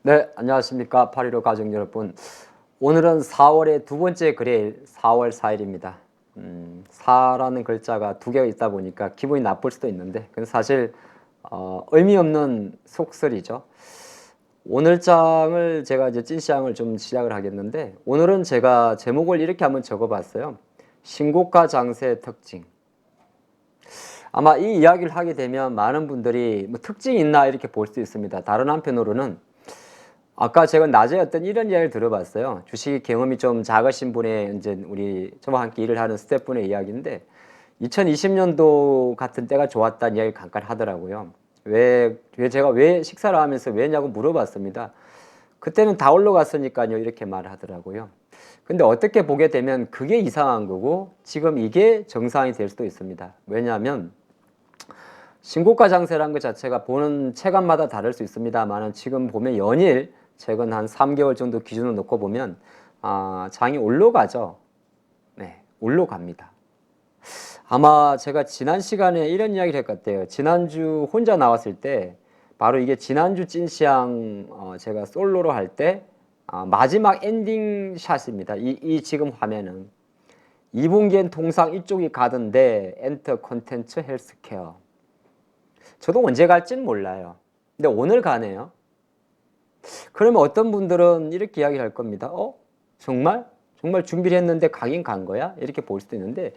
네, 안녕하십니까. 815 가족 여러분. 오늘은 4월의 두 번째 거래일 4월 4일입니다. 4라는 글자가 두 개가 있다 보니까 기분이 나쁠 수도 있는데 그건 사실 의미 없는 속설이죠. 오늘 장을 제가 이제 찐시장을 좀 시작을 하겠는데, 오늘은 제가 제목을 이렇게 한번 적어봤어요. 신고가 장세 특징. 아마 이 이야기를 하게 되면 많은 분들이 뭐 특징이 있나 이렇게 볼 수 있습니다. 다른 한편으로는 아까 제가 낮에 어떤 이런 이야기를 들어봤어요. 주식 경험이 좀 작으신 분의, 이제 우리 저와 함께 일을 하는 스태프분의 이야기인데, 2020년도 같은 때가 좋았다는 이야기를 잠깐 하더라고요. 제가 왜 식사를 하면서 왜냐고 물어봤습니다. 그때는 다 올라갔으니까요, 이렇게 말을 하더라고요. 근데 어떻게 보게 되면 그게 이상한 거고, 지금 이게 정상이 될 수도 있습니다. 왜냐하면 신고가 장세라는 것 자체가 보는 체감마다 다를 수 있습니다만, 지금 보면 연일 최근 한 3개월 정도 기준으로 놓고 보면 장이 올라가죠. 네, 올라갑니다. 아마 제가 지난 시간에 이런 이야기를 했었대요. 지난주 혼자 나왔을 때, 바로 이게 지난주 찐시향 제가 솔로로 할 때 마지막 엔딩 샷입니다. 이 지금 화면은 2분기엔 통상 이쪽이 가던데 엔터 콘텐츠 헬스케어. 저도 언제 갈지는 몰라요. 근데 오늘 가네요. 그러면 어떤 분들은 이렇게 이야기를 할 겁니다. 정말? 정말 준비를 했는데 가긴 간 거야? 이렇게 볼 수도 있는데,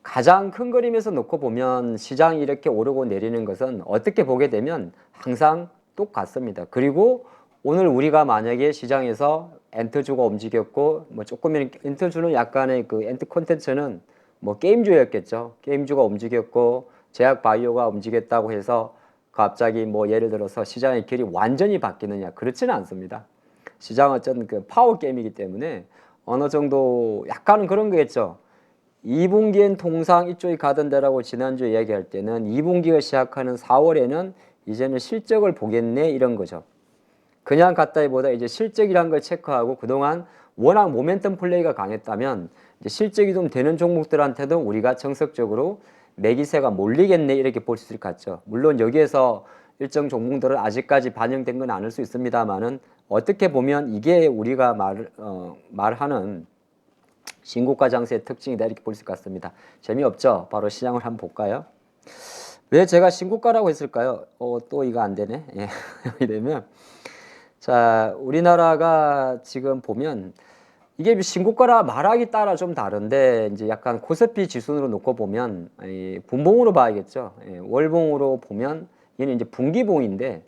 가장 큰 그림에서 놓고 보면 시장이 이렇게 오르고 내리는 것은 어떻게 보게 되면 항상 똑같습니다. 그리고 오늘 우리가 만약에 시장에서 엔터주가 움직였고, 뭐 조금은 엔터주는 약간의 그 엔터 콘텐츠는 뭐 게임주였겠죠. 게임주가 움직였고 제약 바이오가 움직였다고 해서 갑자기 뭐 예를 들어서 시장의 결이 완전히 바뀌느냐, 그렇지는 않습니다. 시장은 어쨌든 그 파워 게임이기 때문에 어느 정도 약간은 그런 거겠죠. 2분기엔 통상 이쪽이 가던 데라고 지난주에 이야기할 때는 2분기가 시작하는 4월에는 이제는 실적을 보겠네, 이런 거죠. 그냥 갔다기보다 이제 실적이란 걸 체크하고, 그동안 워낙 모멘텀 플레이가 강했다면 이제 실적이 좀 되는 종목들한테도 우리가 정석적으로 매기세가 몰리겠네, 이렇게 볼 수 있을 것 같죠. 물론 여기에서 일정 종목들은 아직까지 반영된 건 아닐 수 있습니다만은, 어떻게 보면 이게 우리가 말하는 신고가 장세의 특징이다, 이렇게 볼 수 있을 것 같습니다. 재미없죠? 바로 시장을 한번 볼까요? 왜 제가 신고가라고 했을까요? 또 이거 안 되네. 예. 여기 되면, 자, 우리나라가 지금 보면 이게 신고가라 말하기 따라 좀 다른데, 이제 약간 코스피 지수로 놓고 보면 분봉으로 봐야겠죠. 월봉으로 보면 얘는 이제 분기봉인데,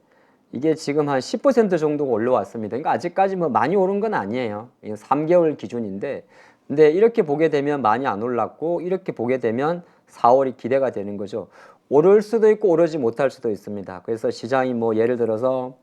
이게 지금 한 10% 정도가 올라왔습니다. 그러니까 아직까지 뭐 많이 오른 건 아니에요. 3개월 기준인데, 근데 이렇게 보게 되면 많이 안 올랐고, 이렇게 보게 되면 4월이 기대가 되는 거죠. 오를 수도 있고 오르지 못할 수도 있습니다. 그래서 시장이 뭐 예를 들어서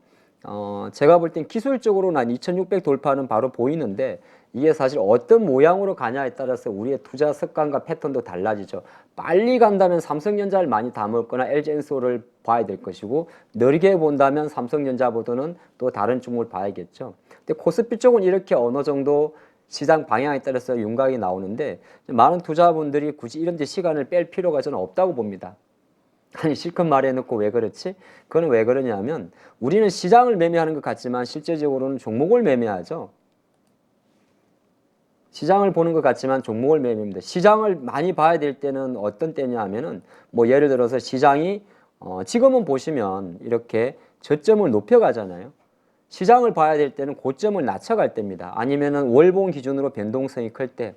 제가 볼 땐 기술적으로는 한 2600 돌파는 바로 보이는데, 이게 사실 어떤 모양으로 가냐에 따라서 우리의 투자 습관과 패턴도 달라지죠. 빨리 간다면 삼성전자를 많이 담았거나 LG엔솔을 봐야 될 것이고, 느리게 본다면 삼성전자보다는 또 다른 종목을 봐야겠죠. 근데 코스피 쪽은 이렇게 어느 정도 시장 방향에 따라서 윤곽이 나오는데, 많은 투자분들이 굳이 이런 데 시간을 뺄 필요가 저는 없다고 봅니다. 아니, 실컷 말해놓고 왜 그렇지? 그건 왜 그러냐면, 우리는 시장을 매매하는 것 같지만 실제적으로는 종목을 매매하죠. 시장을 보는 것 같지만 종목을 매매합니다. 시장을 많이 봐야 될 때는 어떤 때냐 하면은, 뭐 예를 들어서 시장이 지금은 보시면 이렇게 저점을 높여가잖아요. 시장을 봐야 될 때는 고점을 낮춰갈 때입니다. 아니면은 월봉 기준으로 변동성이 클 때.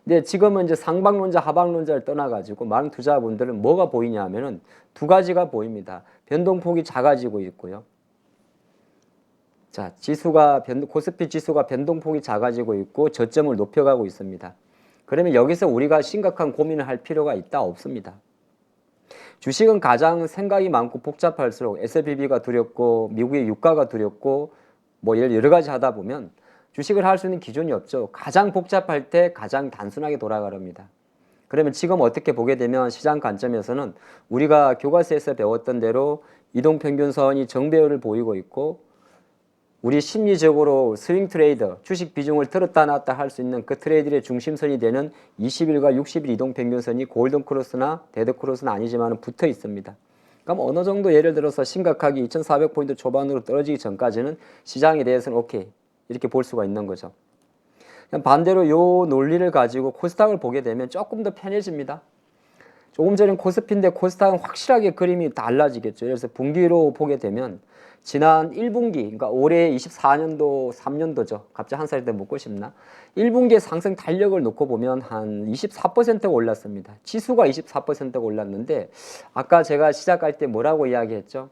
근데 지금은 이제 상방론자, 하방론자를 떠나가지고 많은 투자분들은 뭐가 보이냐 하면은 두 가지가 보입니다. 변동폭이 작아지고 있고요. 자, 코스피 지수가 변동폭이 작아지고 있고 저점을 높여가고 있습니다. 그러면 여기서 우리가 심각한 고민을 할 필요가 있다, 없습니다. 주식은 가장 생각이 많고 복잡할수록 SBB가 두렵고 미국의 유가가 두렵고 뭐 여러 가지 하다 보면 주식을 할 수 있는 기준이 없죠. 가장 복잡할 때 가장 단순하게 돌아가렵니다. 그러면 지금 어떻게 보게 되면 시장 관점에서는 우리가 교과서에서 배웠던 대로 이동평균선이 정배열을 보이고 있고, 우리 심리적으로 스윙 트레이더, 주식 비중을 들었다 놨다 할 수 있는 그 트레이드의 중심선이 되는 20일과 60일 이동평균선이 골든 크로스나 데드 크로스는 아니지만 붙어 있습니다. 그럼 어느 정도 예를 들어서 심각하게 2,400포인트 초반으로 떨어지기 전까지는 시장에 대해서는 오케이 이렇게 볼 수가 있는 거죠. 반대로 요 논리를 가지고 코스닥을 보게 되면 조금 더 편해집니다. 조금 전에 코스피인데 코스닥은 확실하게 그림이 달라지겠죠. 그래서 분기로 보게 되면 지난 1분기, 그러니까 올해 24년도 3년도죠. 갑자기 한 살 때 묻고 싶나? 1분기의 상승 탄력을 놓고 보면 한 24%가 올랐습니다. 지수가 24%가 올랐는데 아까 제가 시작할 때 뭐라고 이야기했죠?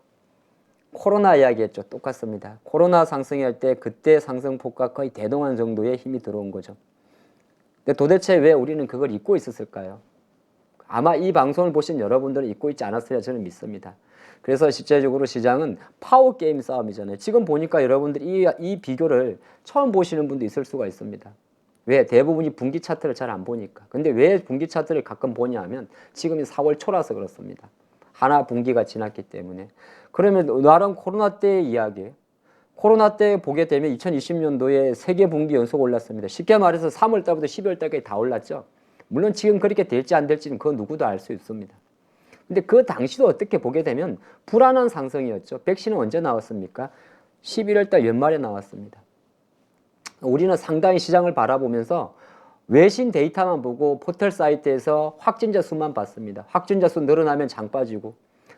코로나 이야기했죠. 똑같습니다. 코로나 상승할 때 그때 상승폭과 거의 대동한 정도의 힘이 들어온 거죠. 근데 도대체 왜 우리는 그걸 잊고 있었을까요? 아마 이 방송을 보신 여러분들은 잊고 있지 않았으리라 저는 믿습니다. 그래서 실제적으로 시장은 파워게임 싸움이잖아요. 지금 보니까 여러분들이 이 비교를 처음 보시는 분도 있을 수가 있습니다. 왜? 대부분이 분기 차트를 잘 안 보니까. 근데 왜 분기 차트를 가끔 보냐 하면 지금이 4월 초라서 그렇습니다. 하나 분기가 지났기 때문에. 그러면 나름 코로나 때 이야기. 코로나 때 보게 되면 2020년도에 3개 분기 연속 올랐습니다. 쉽게 말해서 3월 달부터 12월 달까지 다 올랐죠. 물론 지금 그렇게 될지 안 될지는 그 누구도 알 수 있습니다. 근데 그 당시도 어떻게 보게 되면 불안한 상승이었죠. 백신은 언제 나왔습니까? 11월 달 연말에 나왔습니다. 우리는 상당히 시장을 바라보면서 외신 데이터만 보고 포털 사이트에서 확진자 수만 봤습니다. 확진자 수 늘어나면 장 빠지고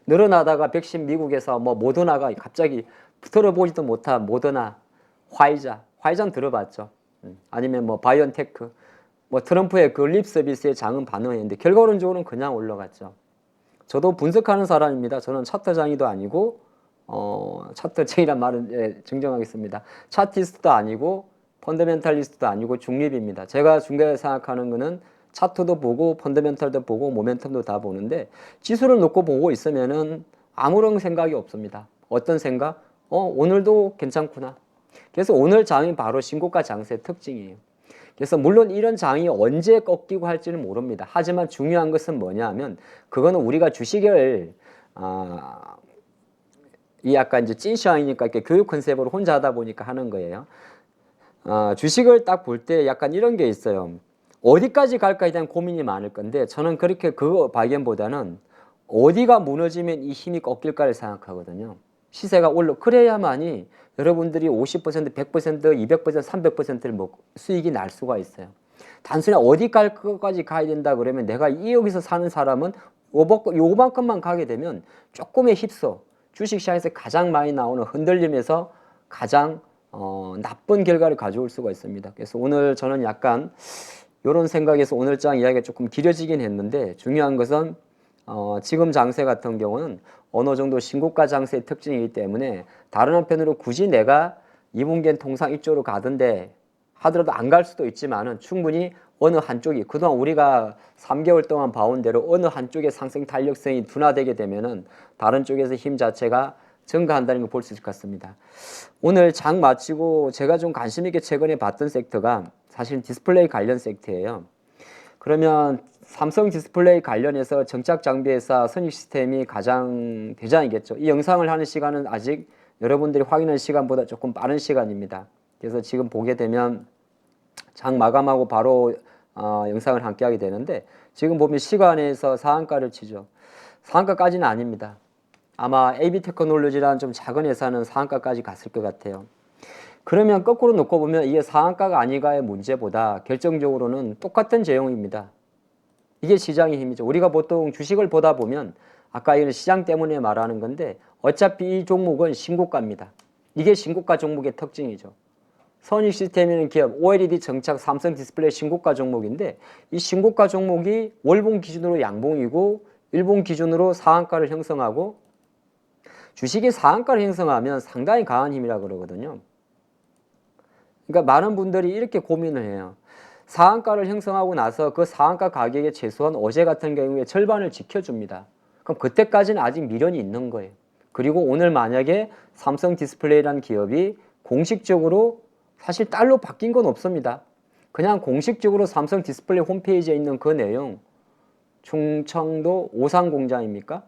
늘어나다가 백신 미국에서 뭐 모더나가 갑자기 들어보지도 못한 모더나, 화이자는 들어봤죠. 아니면 뭐 바이온테크, 뭐 트럼프의 그 립 서비스에 장은 반응했는데 결과론적으로는 그냥 올라갔죠. 저도 분석하는 사람입니다. 저는 차트장이도 아니고 차트장이란 말은 정정하겠습니다. 차티스트도 아니고 펀더멘탈리스트도 아니고 중립입니다. 제가 중요하게 생각하는 거는 차트도 보고 펀더멘탈도 보고 모멘텀도 다 보는데 지수를 놓고 보고 있으면은 아무런 생각이 없습니다. 어떤 생각? 오늘도 괜찮구나. 그래서 오늘 장이 바로 신고가 장세의 특징이에요. 그래서 물론 이런 장이 언제 꺾이고 할지는 모릅니다. 하지만 중요한 것은 뭐냐 하면 그거는 우리가 주식을 이 약간 이제 찐시황이니까 이렇게 교육 컨셉으로 혼자 하다 보니까 하는 거예요. 주식을 딱 볼 때 약간 이런 게 있어요. 어디까지 갈까에 대한 고민이 많을 건데 저는 그렇게 그거 발견보다는 어디가 무너지면 이 힘이 꺾일까를 생각하거든요. 시세가 그래야만이 여러분들이 50%, 100%, 200%, 300%를 수익이 날 수가 있어요. 단순히 어디까지 가야 된다 그러면 내가 여기서 사는 사람은 요만큼만 가게 되면 조금의 휩써, 주식시장에서 가장 많이 나오는 흔들림에서 가장 나쁜 결과를 가져올 수가 있습니다. 그래서 오늘 저는 약간 이런 생각에서 오늘 장 이야기가 조금 길어지긴 했는데 중요한 것은 지금 장세 같은 경우는 어느 정도 신고가 장세의 특징이기 때문에 다른 한편으로 굳이 내가 2분기엔 통상 이쪽으로 가던데 하더라도 안 갈 수도 있지만은 충분히 어느 한쪽이 그동안 우리가 3개월 동안 봐온 대로 어느 한쪽의 상승 탄력성이 둔화되게 되면은 다른 쪽에서 힘 자체가 증가한다는 걸 볼 수 있을 것 같습니다. 오늘 장 마치고 제가 좀 관심 있게 최근에 봤던 섹터가 사실 디스플레이 관련 섹터예요. 그러면 삼성 디스플레이 관련해서 정착 장비 회사 선익시스템이 가장 대장이겠죠. 이 영상을 하는 시간은 아직 여러분들이 확인하는 시간보다 조금 빠른 시간입니다. 그래서 지금 보게 되면 장 마감하고 바로 영상을 함께 하게 되는데 지금 보면 시간에서 상한가를 치죠. 상한가까지는 아닙니다. 아마 AB테크놀로지라는 좀 작은 회사는 상한가까지 갔을 것 같아요. 그러면 거꾸로 놓고 보면 이게 상한가가 아니가의 문제보다 결정적으로는 똑같은 제형입니다. 이게 시장의 힘이죠. 우리가 보통 주식을 보다 보면 아까 이런 시장 때문에 말하는 건데 어차피 이 종목은 신고가입니다. 이게 신고가 종목의 특징이죠. 선익시스템이라는 기업, OLED 정착 삼성 디스플레이 신고가 종목인데 이 신고가 종목이 월봉 기준으로 양봉이고 일봉 기준으로 상한가를 형성하고 주식이 상한가를 형성하면 상당히 강한 힘이라 그러거든요. 그러니까 많은 분들이 이렇게 고민을 해요. 상한가를 형성하고 나서 그 상한가 가격의 최소한 어제 같은 경우에 절반을 지켜줍니다. 그럼 그때까지는 아직 미련이 있는 거예요. 그리고 오늘 만약에 삼성 디스플레이라는 기업이 공식적으로 사실 달러 바뀐 건 없습니다. 그냥 공식적으로 삼성 디스플레이 홈페이지에 있는 그 내용 충청도 오산 공장입니까?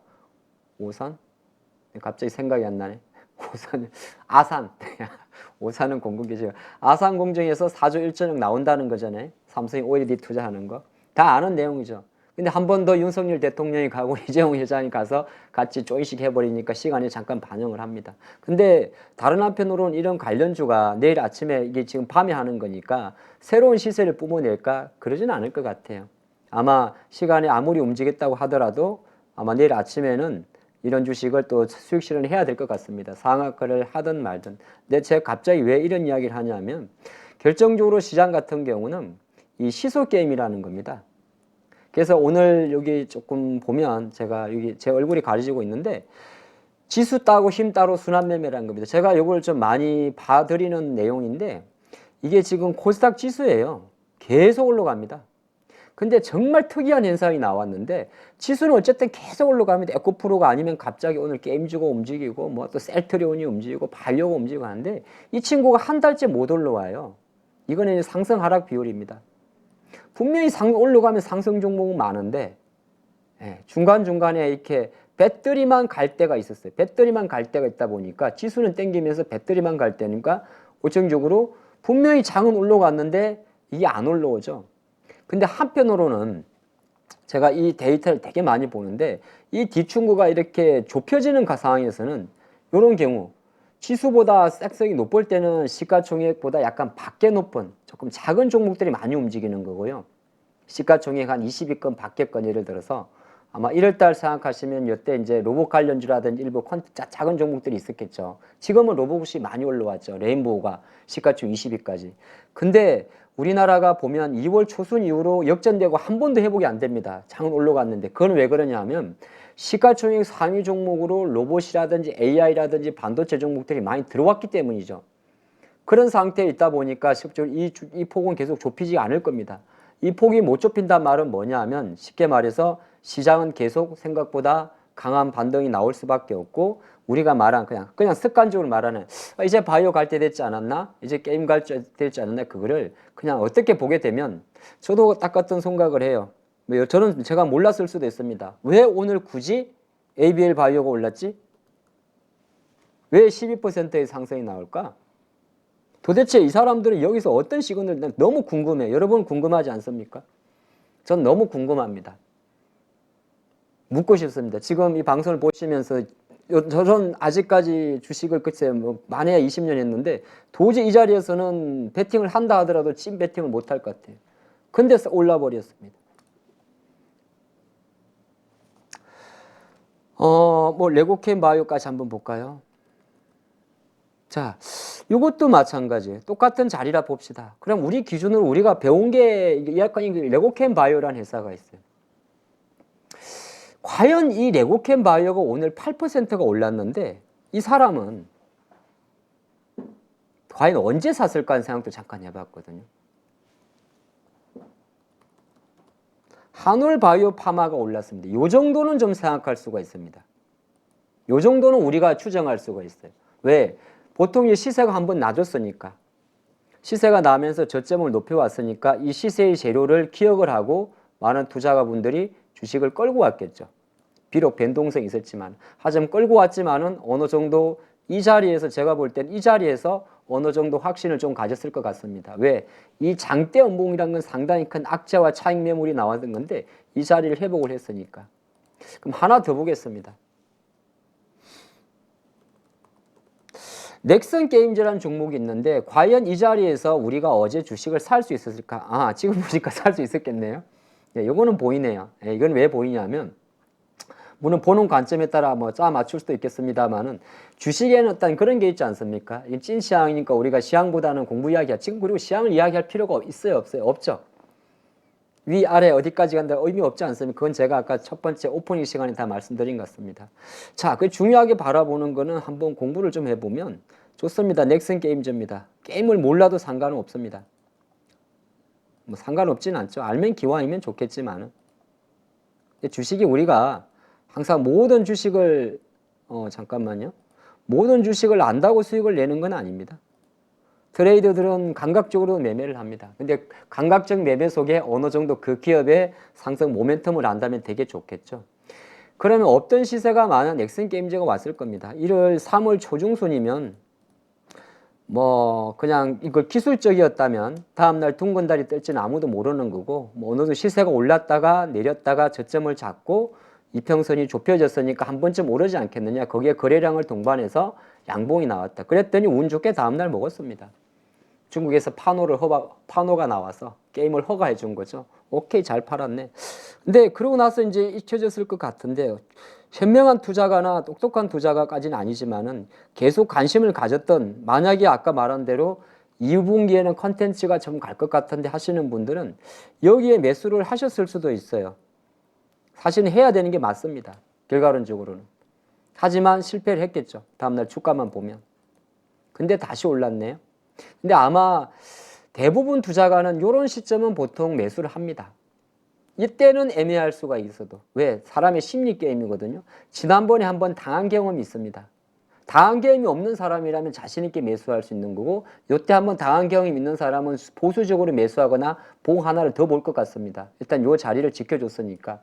오산? 갑자기 생각이 안 나네. 오산, 아산. 오산은 공군기지가 아산 공정에서 4조 1천억 나온다는 거잖아요. 삼성이 OLED 투자하는 거. 다 아는 내용이죠. 근데 한 번 더 윤석열 대통령이 가고 이재용 회장이 가서 같이 조인식 해버리니까 시간이 잠깐 반영을 합니다. 근데 다른 한편으로는 이런 관련주가 내일 아침에 이게 지금 밤에 하는 거니까 새로운 시세를 뿜어낼까? 그러지는 않을 것 같아요. 아마 시간이 아무리 움직였다고 하더라도 아마 내일 아침에는 이런 주식을 또 수익 실현을 해야 될 것 같습니다. 상한가를 하든 말든. 근데 제가 갑자기 왜 이런 이야기를 하냐면 결정적으로 시장 같은 경우는 이 시소 게임이라는 겁니다. 그래서 오늘 여기 조금 보면 제가 여기 제 얼굴이 가려지고 있는데 지수 따고 힘 따로 순환 매매라는 겁니다. 제가 이걸 좀 많이 봐드리는 내용인데 이게 지금 코스닥 지수예요. 계속 올라갑니다. 근데 정말 특이한 현상이 나왔는데 지수는 어쨌든 계속 올라갑니다. 에코프로가 아니면 갑자기 오늘 게임주가 움직이고 뭐 또 셀트리온이 움직이고 바이오가 움직이고 하는데 이 친구가 한 달째 못 올라와요. 이거는 상승 하락 비율입니다. 분명히 올라가면 상승 종목은 많은데 중간중간에 이렇게 배터리만 갈 때가 있었어요. 배터리만 갈 때가 있다 보니까 지수는 땡기면서 배터리만 갈 때니까 고정적으로 분명히 장은 올라갔는데 이게 안 올라오죠. 근데 한편으로는 제가 이 데이터를 되게 많이 보는데 이 뒤충구가 이렇게 좁혀지는 상황에서는 이런 경우 지수보다 색성이 높을 때는 시가총액보다 약간 밖에 높은 조금 작은 종목들이 많이 움직이는 거고요. 시가총액 한 20위권 밖에권 예를 들어서 아마 1월달 생각하시면 이때 이제 로봇 관련주라든지 일부 작은 종목들이 있었겠죠. 지금은 로봇이 많이 올라왔죠. 레인보우가 시가총액 20위까지. 근데 우리나라가 보면 2월 초순 이후로 역전되고 한 번도 회복이 안 됩니다. 장은 올라갔는데 그건 왜 그러냐 하면 시가총액 상위 종목으로 로봇이라든지 AI라든지 반도체 종목들이 많이 들어왔기 때문이죠. 그런 상태에 있다 보니까 실제로 이 폭은 계속 좁히지 않을 겁니다. 이 폭이 못 좁힌다는 말은 뭐냐 하면 쉽게 말해서 시장은 계속 생각보다 강한 반등이 나올 수밖에 없고 우리가 말한 그냥 습관적으로 말하는 이제 바이오 갈 때 됐지 않았나? 이제 게임 갈 때 됐지 않았나? 그거를 그냥 어떻게 보게 되면 저도 딱 같은 생각을 해요. 저는 제가 몰랐을 수도 있습니다. 왜 오늘 굳이 ABL 바이오가 올랐지? 왜 12%의 상승이 나올까? 도대체 이 사람들은 여기서 어떤 시그널을 너무 궁금해. 여러분 궁금하지 않습니까? 전 너무 궁금합니다. 묻고 싶습니다. 지금 이 방송을 보시면서 저는 아직까지 주식을 글쎄 많아야 20년 했는데 도저히 이 자리에서는 베팅을 한다 하더라도 찐 베팅을 못할 것 같아요. 근데 올라 버렸습니다. 뭐 레고캠 바이오까지 한번 볼까요? 자, 이것도 마찬가지예요. 똑같은 자리라 봅시다. 그럼 우리 기준으로 우리가 배운 게 약간 레고캠 바이오라는 회사가 있어요. 과연 이 레고캠 바이오가 오늘 8%가 올랐는데 이 사람은 과연 언제 샀을까 하는 생각도 잠깐 해봤거든요. 한올 바이오 파마가 올랐습니다. 이 정도는 좀 생각할 수가 있습니다. 이 정도는 우리가 추정할 수가 있어요. 왜? 보통 이 시세가 한번 낮았으니까 시세가 나면서 저점을 높여왔으니까 이 시세의 재료를 기억을 하고 많은 투자가분들이 주식을 끌고 왔겠죠. 비록 변동성이 있었지만 하지만 끌고 왔지만은 어느 정도 이 자리에서 제가 볼 땐 이 자리에서 어느 정도 확신을 좀 가졌을 것 같습니다. 왜? 이 장대 연봉이라는 건 상당히 큰 악재와 차익 매물이 나왔던 건데 이 자리를 회복을 했으니까. 그럼 하나 더 보겠습니다. 넥슨 게임즈라는 종목이 있는데 과연 이 자리에서 우리가 어제 주식을 살 수 있었을까? 지금 보니까 살 수 있었겠네요. 이거는 보이네요. 이건 왜 보이냐면 물론 보는 관점에 따라 짜 맞출 수도 있겠습니다만은 주식에는 어떤 그런 게 있지 않습니까? 이게 찐 시황이니까 우리가 시황보다는 공부 이야기야. 지금 그리고 시황을 이야기할 필요가 있어요, 없어요? 없죠. 위, 아래 어디까지 간다 의미 없지 않습니까? 그건 제가 아까 첫 번째 오프닝 시간에 다 말씀드린 것 같습니다. 자, 그 중요하게 바라보는 거는 한번 공부를 좀 해보면 좋습니다. 넥슨 게임즈입니다. 게임을 몰라도 상관은 없습니다. 뭐 상관없지는 않죠. 알면 기왕이면 좋겠지만은 주식이 우리가 항상 모든 주식을 모든 주식을 안다고 수익을 내는 건 아닙니다. 트레이더들은 감각적으로 매매를 합니다. 근데 감각적 매매 속에 어느 정도 그 기업의 상승 모멘텀을 안다면 되게 좋겠죠. 그러면 없던 시세가 많은 넥슨 게임즈가 왔을 겁니다. 1월 3월 초중순이면 뭐 그냥 이걸 기술적이었다면 다음날 둥근 달이 뜰지는 아무도 모르는 거고, 뭐 어느 정도 시세가 올랐다가 내렸다가 저점을 잡고 이평선이 좁혀졌으니까 한 번쯤 오르지 않겠느냐, 거기에 거래량을 동반해서 양봉이 나왔다. 그랬더니 운 좋게 다음날 먹었습니다. 중국에서 파노가 나와서 게임을 허가해 준 거죠. 오케이, 잘 팔았네. 근데 그러고 나서 이제 잊혀졌을 것 같은데, 현명한 투자가나 똑똑한 투자가까지는 아니지만은 계속 관심을 가졌던, 만약에 아까 말한 대로 2분기에는 컨텐츠가 좀 갈 것 같은데 하시는 분들은 여기에 매수를 하셨을 수도 있어요. 사실은 해야 되는 게 맞습니다, 결과론적으로는. 하지만 실패를 했겠죠, 다음날 주가만 보면. 근데 다시 올랐네요. 근데 아마 대부분 투자가는 이런 시점은 보통 매수를 합니다. 이때는 애매할 수가 있어도. 왜? 사람의 심리 게임이거든요. 지난번에 한번 당한 경험이 있습니다. 당한 경험이 없는 사람이라면 자신 있게 매수할 수 있는 거고, 이때 한번 당한 경험이 있는 사람은 보수적으로 매수하거나 봉 하나를 더 볼 것 같습니다. 일단 이 자리를 지켜줬으니까.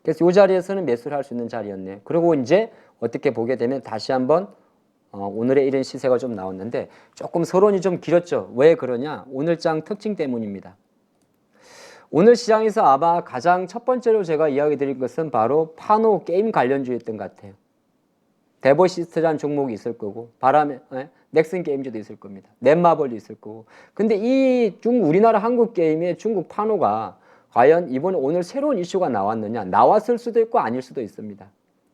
그래서 이 자리에서는 매수를 할 수 있는 자리였네요. 그리고 이제 어떻게 보게 되면 다시 한번 오늘의 이런 시세가 좀 나왔는데, 조금 서론이 좀 길었죠. 왜 그러냐? 오늘장 특징 때문입니다. 오늘 시장에서 아마 가장 첫 번째로 제가 이야기 드릴 것은 바로 파노 게임 관련주였던 것 같아요. 데보시스트라는 종목이 있을 거고, 넥슨 게임즈도 있을 겁니다. 넷마블도 있을 거고. 근데 이 우리나라 한국 게임의 중국 파노가 과연 이번에 오늘 새로운 이슈가 나왔느냐? 나왔을 수도 있고 아닐 수도 있습니다.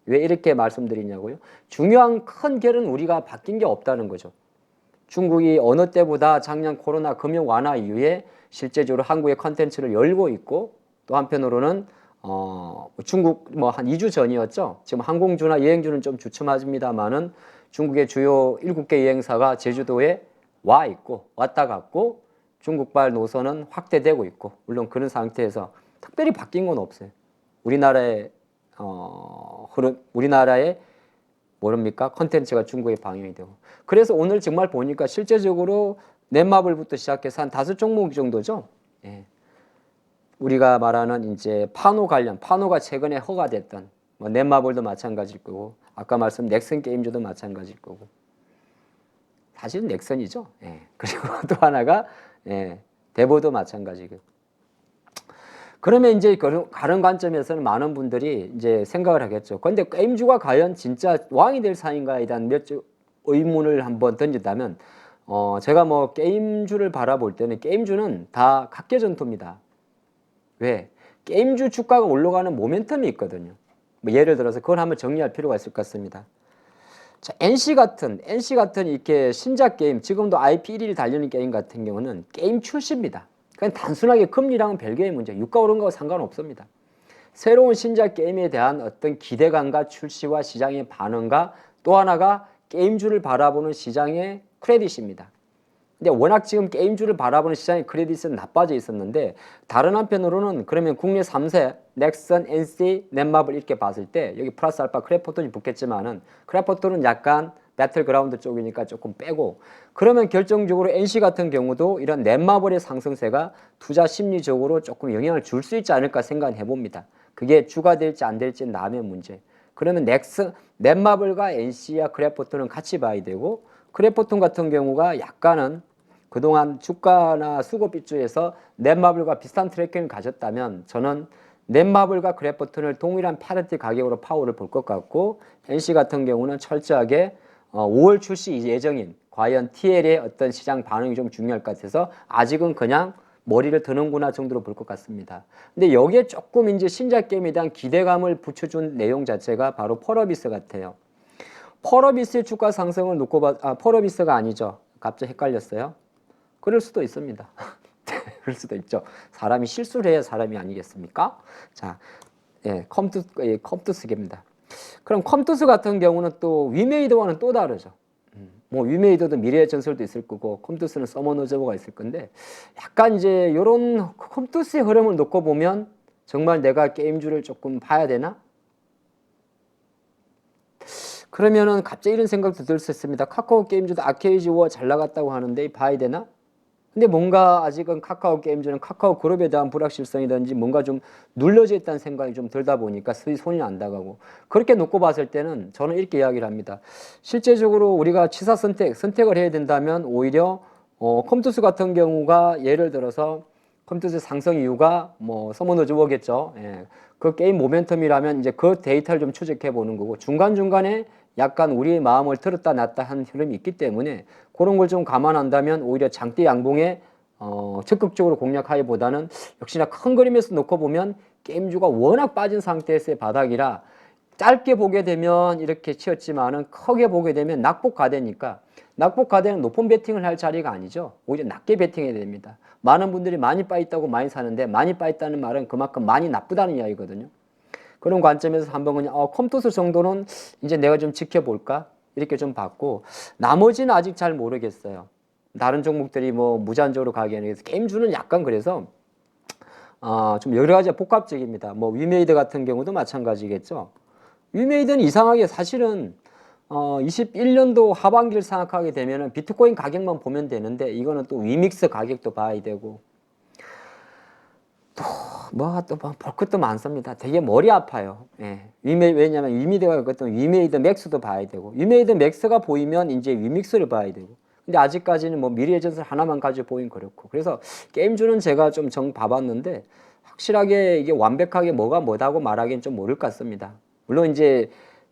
왜 이렇게 말씀드리냐고요? 중요한 큰 결은 우리가 바뀐 게 없다는 거죠. 중국이 어느 때보다 작년 코로나 금융 완화 이후에 실제적으로 한국의 컨텐츠를 열고 있고, 또 한편으로는 중국 뭐 한 2주 전이었죠. 지금 항공주나 여행주는 좀 주춤하십니다만은 중국의 주요 7개 여행사가 제주도에 와 있고 왔다 갔고, 중국발 노선은 확대되고 있고, 물론 그런 상태에서 특별히 바뀐 건 없어요. 우리나라의 우리나라의 모릅니까? 컨텐츠가 중국에 방영이 되고. 그래서 오늘 정말 보니까 실제적으로 넷마블부터 시작해서 한 5종목 정도죠. 예. 우리가 말하는 이제 파노 관련, 파노가 최근에 허가됐던 뭐 넷마블도 마찬가지일 거고, 아까 말씀 넥슨 게임즈도 마찬가지일 거고. 사실은 넥슨이죠. 예. 그리고 또 하나가 대보도 마찬가지고. 그러면 이제 다른 관점에서는 많은 분들이 이제 생각을 하겠죠. 그런데 게임주가 과연 진짜 왕이 될 상인가에 대한 몇 의문을 한번 던진다면, 제가 뭐 게임주를 바라볼 때는 게임주는 다 각계전투입니다. 왜? 게임주 주가가 올라가는 모멘텀이 있거든요. 뭐 예를 들어서 그걸 한번 정리할 필요가 있을 것 같습니다. 자, NC 같은 이렇게 신작 게임, 지금도 IP 1위를 달리는 게임 같은 경우는 게임 출시입니다. 그냥 단순하게 금리랑은 별개의 문제, 유가 오른 거와 상관없습니다. 새로운 신작 게임에 대한 어떤 기대감과 출시와 시장의 반응과, 또 하나가 게임주를 바라보는 시장의 크레딧입니다. 근데 워낙 지금 게임주를 바라보는 시장의 크레딧은 나빠져 있었는데, 다른 한편으로는 그러면 국내 3세 넥슨, NC, 넷마블 이렇게 봤을 때 여기 플러스 알파 크래프톤이 붙겠지만은, 크래프톤은 약간 배틀그라운드 쪽이니까 조금 빼고, 그러면 결정적으로 NC 같은 경우도 이런 넷마블의 상승세가 투자 심리적으로 조금 영향을 줄 수 있지 않을까 생각해 봅니다. 그게 주가 될지 안 될지는 남의 문제. 그러면 넷마블과 NC와 크래프톤은 같이 봐야 되고, 크래프톤 같은 경우가 약간은 그동안 주가나 수급 입주에서 넷마블과 비슷한 트래킹을 가졌다면, 저는 넷마블과 크래프톤을 동일한 파리티 가격으로 파워를 볼 것 같고, NC 같은 경우는 철저하게 5월 출시 예정인 과연 TL의 어떤 시장 반응이 좀 중요할 것 같아서 아직은 그냥 머리를 드는구나 정도로 볼 것 같습니다. 근데 여기에 조금 이제 신작 게임에 대한 기대감을 붙여준 내용 자체가 바로 펄어비스 같아요. 펄어비스의 주가 상승을 놓고 펄어비스가 아니죠. 갑자기 헷갈렸어요. 그럴 수도 있습니다. 그럴 수도 있죠. 사람이 실수를 해야 사람이 아니겠습니까? 자, 컴투스입니다. 그럼 컴투스 같은 경우는 또 위메이드와는 또 다르죠. 뭐 위메이드도 미래의 전설도 있을 거고, 컴투스는 서머너저버가 있을 건데, 약간 이제 이런 컴투스의 흐름을 놓고 보면 정말 내가 게임주를 조금 봐야 되나? 그러면은 갑자기 이런 생각도 들 수 있습니다. 카카오 게임즈도 아케이지 워 잘 나갔다고 하는데 봐야 되나? 근데 뭔가 아직은 카카오 게임즈는 카카오 그룹에 대한 불확실성이든지 뭔가 좀 눌러져 있다는 생각이 좀 들다 보니까 손이 안 나가고, 그렇게 놓고 봤을 때는 저는 이렇게 이야기를 합니다. 실제적으로 우리가 취사 선택을 해야 된다면 오히려 컴투스 같은 경우가 예를 들어서 컴투스 상승 이유가 뭐 서머너즈워겠죠. 예. 그 게임 모멘텀이라면 이제 그 데이터를 좀 추적해 보는 거고, 중간중간에 약간 우리의 마음을 들었다 놨다 하는 흐름이 있기 때문에 그런 걸 좀 감안한다면 오히려 장대 양봉에 적극적으로 공략하기보다는 역시나 큰 그림에서 놓고 보면 게임주가 워낙 빠진 상태에서의 바닥이라 짧게 보게 되면 이렇게 치었지만은 크게 보게 되면 낙폭 가대니까, 낙폭 가대는 높은 베팅을 할 자리가 아니죠. 오히려 낮게 베팅해야 됩니다. 많은 분들이 많이 빠있다고 많이 사는데, 많이 빠있다는 말은 그만큼 많이 나쁘다는 이야기거든요. 그런 관점에서 한번 그냥 컴투스 정도는 이제 내가 좀 지켜볼까 이렇게 좀 봤고, 나머지는 아직 잘 모르겠어요. 다른 종목들이 뭐 무제한적으로 가기에는 게임주는 약간 그래서 좀 여러 가지가 복합적입니다. 뭐 위메이드 같은 경우도 마찬가지겠죠. 위메이드는 이상하게 사실은 21년도 하반기를 생각하게 되면은 비트코인 가격만 보면 되는데, 이거는 또 위믹스 가격도 봐야 되고 뭐 볼 것도 많습니다. 되게 머리 아파요. 예. 왜냐면 위메이드가 어떤 위메이드 맥스도 봐야 되고, 위메이드 맥스가 보이면 이제 위믹스를 봐야 되고, 근데 아직까지는 뭐 미래의 전설 하나만 가지고 보긴 그렇고, 그래서 게임주는 제가 좀 봐봤는데 확실하게 이게 완벽하게 뭐가 뭐다고 말하기는 좀 모를 것 같습니다. 물론 이제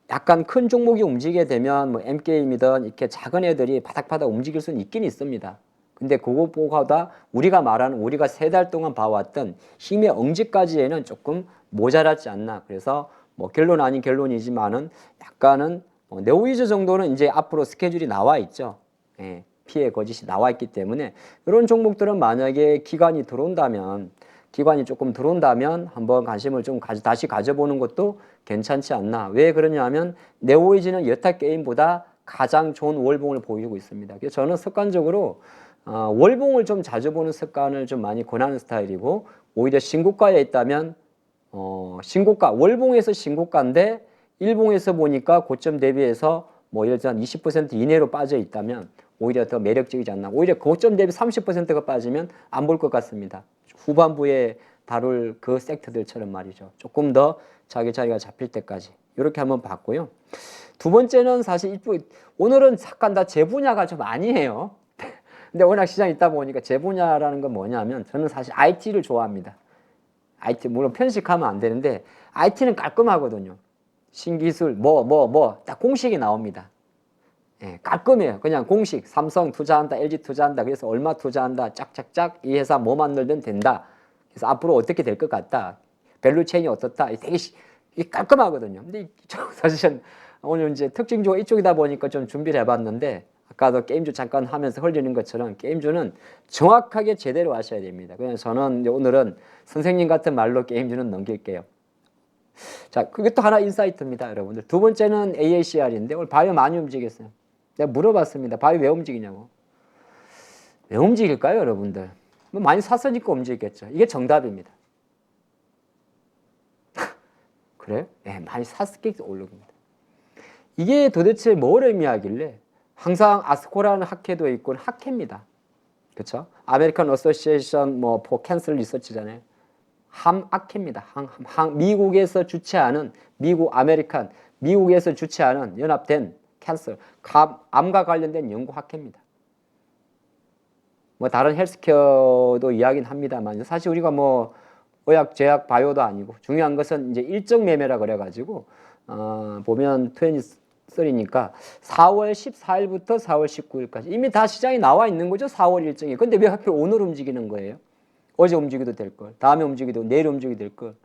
약간 큰 종목이 움직이게 되면 뭐 M게임이든 이렇게 작은 애들이 바닥바닥 움직일 수는 있긴 있습니다. 근데 그것보다 우리가 말하는, 우리가 3달 동안 봐왔던 힘의 엄지까지에는 조금 모자랐지 않나. 그래서 뭐 결론 아닌 결론이지만은 약간은 네오위즈 정도는 이제 앞으로 스케줄이 나와 있죠. 예, 피해 거짓이 나와 있기 때문에 이런 종목들은 만약에 기관이 조금 들어온다면 한번 관심을 좀 다시 가져보는 것도 괜찮지 않나. 왜 그러냐면 네오위즈는 여타 게임보다 가장 좋은 월봉을 보이고 있습니다. 그래서 저는 습관적으로 월봉을 좀 자주 보는 습관을 좀 많이 권하는 스타일이고, 오히려 신고가에 있다면 신고가, 월봉에서 신고가인데 일봉에서 보니까 고점 대비해서 뭐 예를 들어 20% 이내로 빠져 있다면 오히려 더 매력적이지 않나. 오히려 고점 대비 30%가 빠지면 안 볼 것 같습니다. 후반부에 다룰 그 섹터들처럼 말이죠. 조금 더 자기 자리가 잡힐 때까지 이렇게 한번 봤고요. 두 번째는 사실 오늘은 잠깐 다 제 분야가 좀 아니에요. 근데 워낙 시장이 있다 보니까 제 분야라는 건 뭐냐면, 저는 사실 IT를 좋아합니다. IT, 물론 편식하면 안 되는데 IT는 깔끔하거든요. 신기술 딱 공식이 나옵니다. 예, 깔끔해요. 그냥 공식. 삼성 투자한다, LG 투자한다, 그래서 얼마 투자한다, 짝짝짝 이 회사 뭐 만들면 된다. 그래서 앞으로 어떻게 될 것 같다, 밸류체인이 어떻다. 되게 깔끔하거든요. 근데 사실은 오늘 이제 특징주가 이쪽이다 보니까 좀 준비를 해봤는데, 아까도 게임주 잠깐 하면서 흘리는 것처럼 게임주는 정확하게 제대로 하셔야 됩니다. 그래서 저는 오늘은 선생님 같은 말로 게임주는 넘길게요. 자, 그것도 하나 인사이트입니다, 여러분들. 두 번째는 AACR인데 오늘 바이오 많이 움직였어요. 내가 물어봤습니다. 바이오 왜 움직이냐고. 왜 움직일까요, 여러분들? 뭐 많이 샀으니까 움직였겠죠. 이게 정답입니다. 그래요? 네, 많이 샀으니까 오릅니다. 이게 도대체 뭘 의미하길래, 항상 아스코라는 학회도 있고 학회입니다. 그렇죠? 아메리칸 어소시에이션 포 캔서 리서치잖아요. 함학회입니다. 미국에서 주최하는, 미국에서 주최하는 연합된 캔서, 암과 관련된 연구 학회입니다. 뭐 다른 헬스케어도 이야기는 합니다만, 사실 우리가 뭐 의학, 제약, 바이오도 아니고, 중요한 것은 이제 일정 매매라 그래가지고 보면 23니까 4월 14일부터 4월 19일까지 이미 다 시장이 나와 있는 거죠. 4월 일정이. 근데 왜 하필 오늘 움직이는 거예요? 어제 움직여도 될 걸, 다음에 움직여도, 내일 움직여도 될 걸.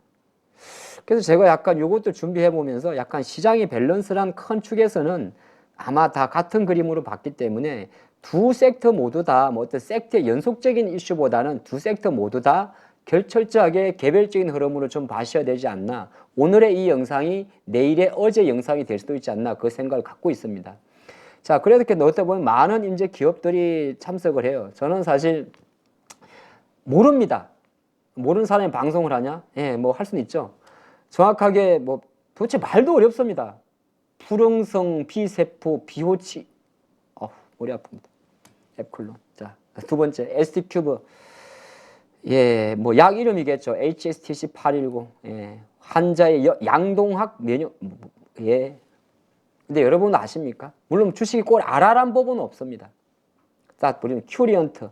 그래서 제가 약간 요것도 준비해 보면서 약간 시장의 밸런스란 큰 축에서는 아마 다 같은 그림으로 봤기 때문에 두 섹터 모두 다 뭐 어떤 섹터의 연속적인 이슈보다는 두 섹터 모두 다 결철저하게 개별적인 흐름으로 좀 봐셔야 되지 않나. 오늘의 이 영상이 내일의 어제 영상이 될 수도 있지 않나, 그 생각을 갖고 있습니다. 자, 그래서 이렇게 넣다 보면 많은 이제 기업들이 참석을 해요. 저는 사실 모릅니다. 모르는 사람이 방송을 하냐? 예, 뭐 할 수는 있죠. 정확하게 뭐 도대체 말도 어렵습니다. 불응성, 비세포, 비호치, 머리 아픕니다. 앱클론. 자, 두 번째 ST 큐브. 예, 뭐 약 이름이겠죠. HSTC 819. 예. 환자의 양동학 면역. 예. 근데 여러분 아십니까? 물론 주식이 꼭 알아란 법은 없습니다. 딱 보면 큐리언트.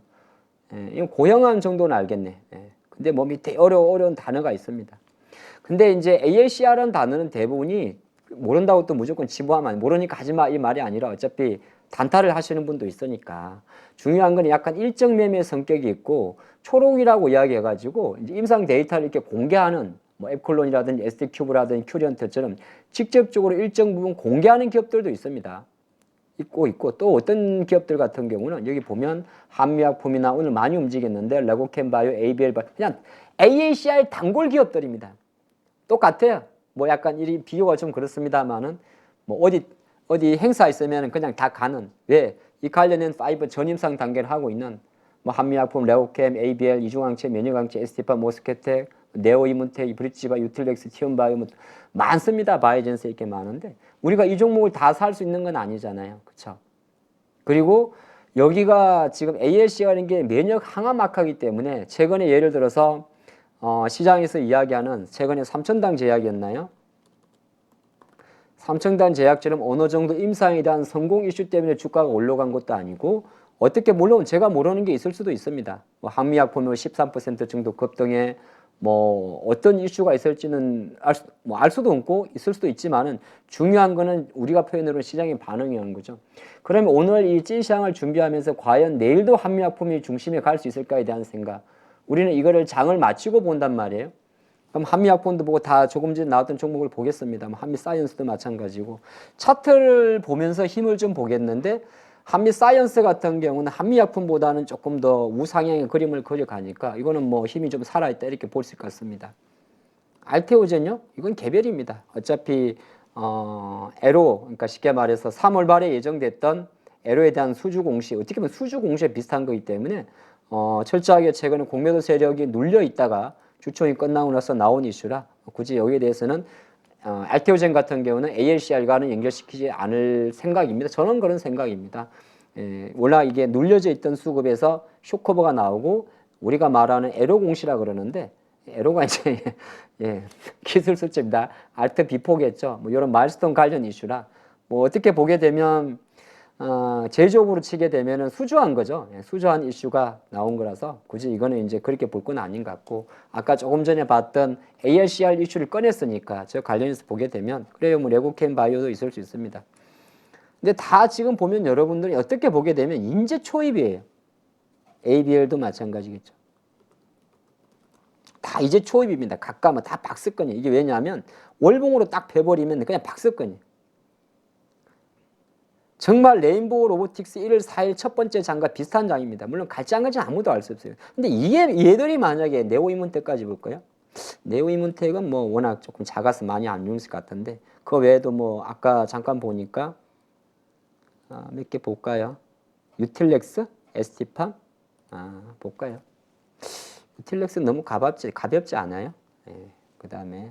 예, 이건 고형암 정도는 알겠네. 예. 근데 뭐 밑에 어려운 단어가 있습니다. 근데 이제 ALCR라는 단어는 대부분이 모른다고 또 무조건 치부하면 모르니까 하지마 이 말이 아니라 어차피 단타를 하시는 분도 있으니까 중요한 건 약간 일정 매매 성격이 있고 초록이라고 이야기해가지고 이제 임상 데이터를 이렇게 공개하는 뭐 앱콜론이라든지 ST큐브라든지 큐리언트처럼 직접적으로 일정 부분 공개하는 기업들도 있습니다. 있고 또 어떤 기업들 같은 경우는 여기 보면 한미약품이나 오늘 많이 움직였는데 레고캠바이오, ABL 그냥 AACR 단골 기업들입니다. 똑같아요. 뭐 약간 이 비교가 좀 그렇습니다만은 뭐 어디 행사 있으면 그냥 다 가는 왜 이 관련된 5 전임상 단계를 하고 있는 뭐 한미약품, 레고캠, ABL, 이중항체, 면역항체, ST파, 모스케텍, 네오이문텍, 브릿지바, 유틸렉스, 티온바이오 뭐 많습니다. 바이오젠스 이렇게 많은데 우리가 이 종목을 다 살 수 있는 건 아니잖아요. 그렇죠? 그리고 여기가 지금 ALC라는 게 면역 항암학하기 때문에 최근에 예를 들어서 시장에서 이야기하는 최근에 삼천당 제약이었나요? 삼천당 제약처럼 어느 정도 임상에 대한 성공 이슈 때문에 주가가 올라간 것도 아니고 어떻게 물론 제가 모르는 게 있을 수도 있습니다. 뭐 한미약품은 13% 정도 급등에 뭐 어떤 이슈가 있을지는 알 수도 없고 있을 수도 있지만은 중요한 거는 우리가 표현으로 시장의 반응이라는 거죠. 그러면 오늘 이 찐시장을 준비하면서 과연 내일도 한미약품이 중심에 갈 수 있을까에 대한 생각. 우리는 이거를 장을 마치고 본단 말이에요. 그럼 한미약품도 보고 다 조금 전에 나왔던 종목을 보겠습니다. 한미사이언스도 마찬가지고 차트를 보면서 힘을 좀 보겠는데 한미사이언스 같은 경우는 한미약품보다는 조금 더 우상향의 그림을 그려가니까 이거는 뭐 힘이 좀 살아있다 이렇게 볼 수 있을 것 같습니다. 알테오젠요? 이건 개별입니다. 어차피 에로 그러니까 쉽게 말해서 3월 말에 예정됐던 에로에 대한 수주 공시 어떻게 보면 수주 공시에 비슷한 거기 때문에 철저하게 최근에 공매도 세력이 눌려 있다가 주총이 끝나고 나서 나온 이슈라 굳이 여기에 대해서는 알테오젠 같은 경우는 ALCR과는 연결시키지 않을 생각입니다. 저는 그런 생각입니다. 원래 이게 눌려져 있던 수급에서 쇼커버가 나오고 우리가 말하는 에로 공시라 그러는데 에로가 이제 기술 수치입니다. 알트 비포겠죠. 뭐 이런 마일스톤 관련 이슈라 뭐 어떻게 보게 되면 제조업으로 치게 되면은 수주한 거죠. 수주한 이슈가 나온 거라서 굳이 이거는 이제 그렇게 볼 건 아닌 것 같고 아까 조금 전에 봤던 ALCR 이슈를 꺼냈으니까 저 관련해서 보게 되면 그래요. 뭐 레고캠 바이오도 있을 수 있습니다. 근데 다 지금 보면 여러분들이 어떻게 보게 되면 인재 초입이에요. ABL도 마찬가지겠죠. 다 이제 초입입니다. 각각 다 박스권이에요. 이게 왜냐하면 월봉으로 딱 펴버리면 그냥 박스권이에요. 정말 레인보우 로보틱스 1월 4일 첫 번째 장과 비슷한 장입니다. 물론 갈지 안 갈지는 아무도 알 수 없어요. 근데 얘들이 만약에 네오이문텍까지 볼까요? 네오이문텍은 뭐 워낙 조금 작아서 많이 안 좋을 것 같은데 그 외에도 뭐 아까 잠깐 보니까 몇 개 볼까요? 유틸렉스, ST팜 볼까요? 유틸렉스 너무 가볍지 않아요? 그 다음에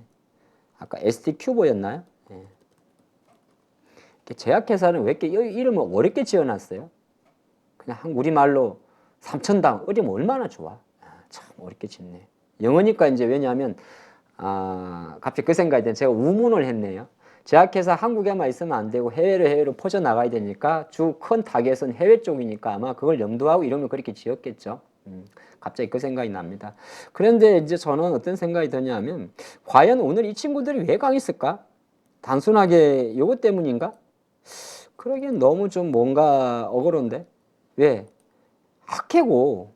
아까 ST큐브였나요? 제약회사는 왜 이렇게 이름을 어렵게 지어놨어요? 그냥 우리말로 삼천당 어리면 얼마나 좋아. 참 어렵게 짓네. 영어니까 이제 왜냐하면 갑자기 그 생각이 드는 제가 우문을 했네요. 제약회사 한국에만 있으면 안 되고 해외로 퍼져나가야 되니까 주 큰 타겟은 해외 쪽이니까 아마 그걸 염두하고 이름을 그렇게 지었겠죠. 갑자기 그 생각이 납니다. 그런데 이제 저는 어떤 생각이 드냐면 과연 오늘 이 친구들이 왜 강했을까? 단순하게 이것 때문인가? 그러기엔 너무 좀 뭔가 억울한데? 왜? 학회고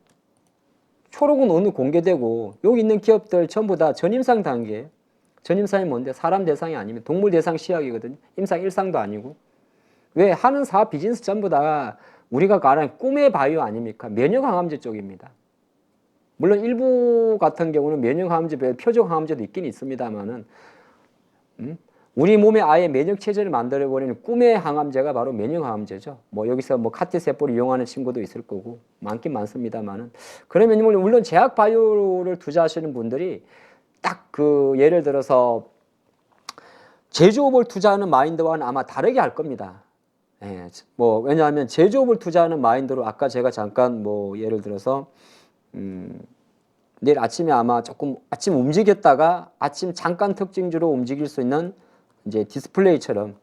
초록은 오늘 공개되고 여기 있는 기업들 전부 다 전임상 단계. 전임상이 뭔데? 사람 대상이 아니면 동물 대상 시약이거든요. 임상 1상도 아니고. 왜? 하는 사업 비즈니스 전부 다 우리가 말하는 꿈의 바이오 아닙니까? 면역항암제 쪽입니다. 물론 일부 같은 경우는 면역항암제 외에 표적항암제도 있긴 있습니다만은 우리 몸에 아예 면역체제를 만들어버리는 꿈의 항암제가 바로 면역항암제죠. 뭐 여기서 뭐 카티세포를 이용하는 친구도 있을 거고 많긴 많습니다만은 그러면 물론 제약바이오를 투자하시는 분들이 딱 그 예를 들어서 제조업을 투자하는 마인드와는 아마 다르게 할 겁니다. 예, 뭐 왜냐하면 제조업을 투자하는 마인드로 아까 제가 잠깐 뭐 예를 들어서 내일 아침에 아마 조금 아침 움직였다가 아침 잠깐 특징주로 움직일 수 있는 이제 디스플레이처럼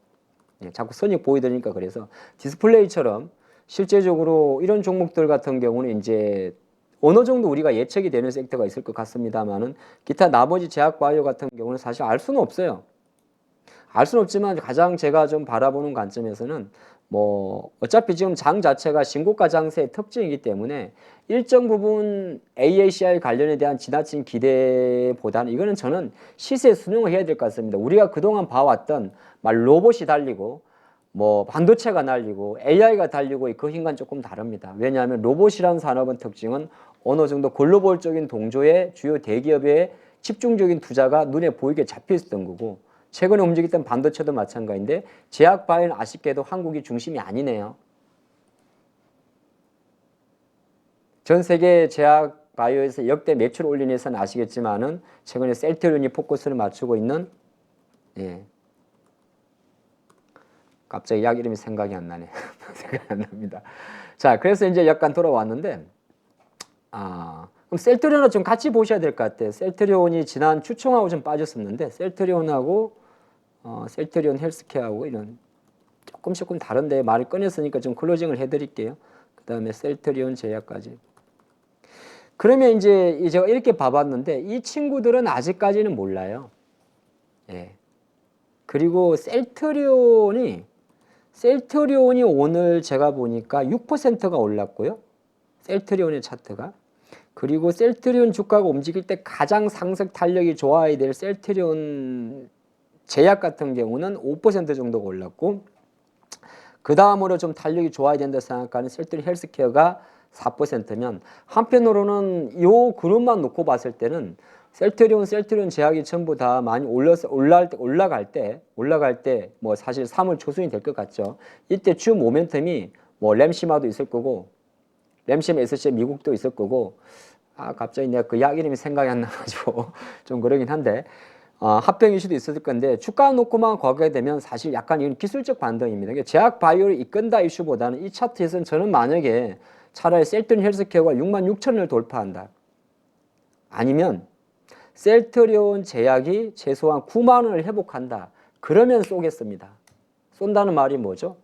자꾸 선익 보여드리니까 그래서 디스플레이처럼 실제적으로 이런 종목들 같은 경우는 이제 어느 정도 우리가 예측이 되는 섹터가 있을 것 같습니다만은 기타 나머지 제약 바이오 같은 경우는 사실 알 수는 없어요. 알 수는 없지만 가장 제가 좀 바라보는 관점에서는 뭐 어차피 지금 장 자체가 신고가 장세의 특징이기 때문에 일정 부분 AACI 관련에 대한 지나친 기대보다는 이거는 저는 시세 순응을 해야 될 것 같습니다. 우리가 그동안 봐왔던 막 로봇이 달리고 뭐 반도체가 날리고 AI가 달리고 그 힘과는 조금 다릅니다. 왜냐하면 로봇이라는 산업은 특징은 어느 정도 글로벌적인 동조의 주요 대기업의 집중적인 투자가 눈에 보이게 잡혀 있었던 거고 최근에 움직였던 반도체도 마찬가지인데 제약 바이오는 아쉽게도 한국이 중심이 아니네요. 전 세계 제약 바이오에서 역대 매출 올린 회사는 아시겠지만은 최근에 셀트리온이 포커스를 맞추고 있는 갑자기 약 이름이 생각이 안 나네. 생각이 안 납니다. 자, 그래서 이제 약간 돌아왔는데 그럼 셀트리온을 좀 같이 보셔야 될 것 같아요. 셀트리온이 지난 주총하고 좀 빠졌었는데 셀트리온하고 셀트리온 헬스케어하고 이런 조금 다른데 말을 꺼냈으니까 좀 클로징을 해드릴게요. 그 다음에 셀트리온 제약까지. 그러면 이제 제가 이렇게 봐봤는데 이 친구들은 아직까지는 몰라요. 예. 그리고 셀트리온이 오늘 제가 보니까 6%가 올랐고요. 셀트리온의 차트가. 그리고 셀트리온 주가가 움직일 때 가장 상승 탄력이 좋아야 될 셀트리온 제약 같은 경우는 5% 정도가 올랐고 그 다음으로 좀 탄력이 좋아야 된다 생각하는 셀트리온 헬스케어가 4%면 한편으로는 이 그룹만 놓고 봤을 때는 셀트리온 제약이 전부 다 많이 올라갈 때 뭐 사실 3월 초순이 될 것 같죠. 이때 주 모멘텀이 뭐 램시마도 있을 거고 램시마 SC 미국도 있을 거고 갑자기 내가 그 약 이름이 생각이 안 나가지고 좀 그러긴 한데 합병 이슈도 있을 건데 주가 놓고만 가게 되면 사실 약간 이건 기술적 반등입니다. 그러니까 제약 바이오를 이끈다 이슈보다는 이 차트에서는 저는 만약에 차라리 셀트리온 헬스케어가 66,000원을 돌파한다. 아니면 셀트리온 제약이 최소한 9만 원을 회복한다. 그러면 쏘겠습니다. 쏜다는 말이 뭐죠?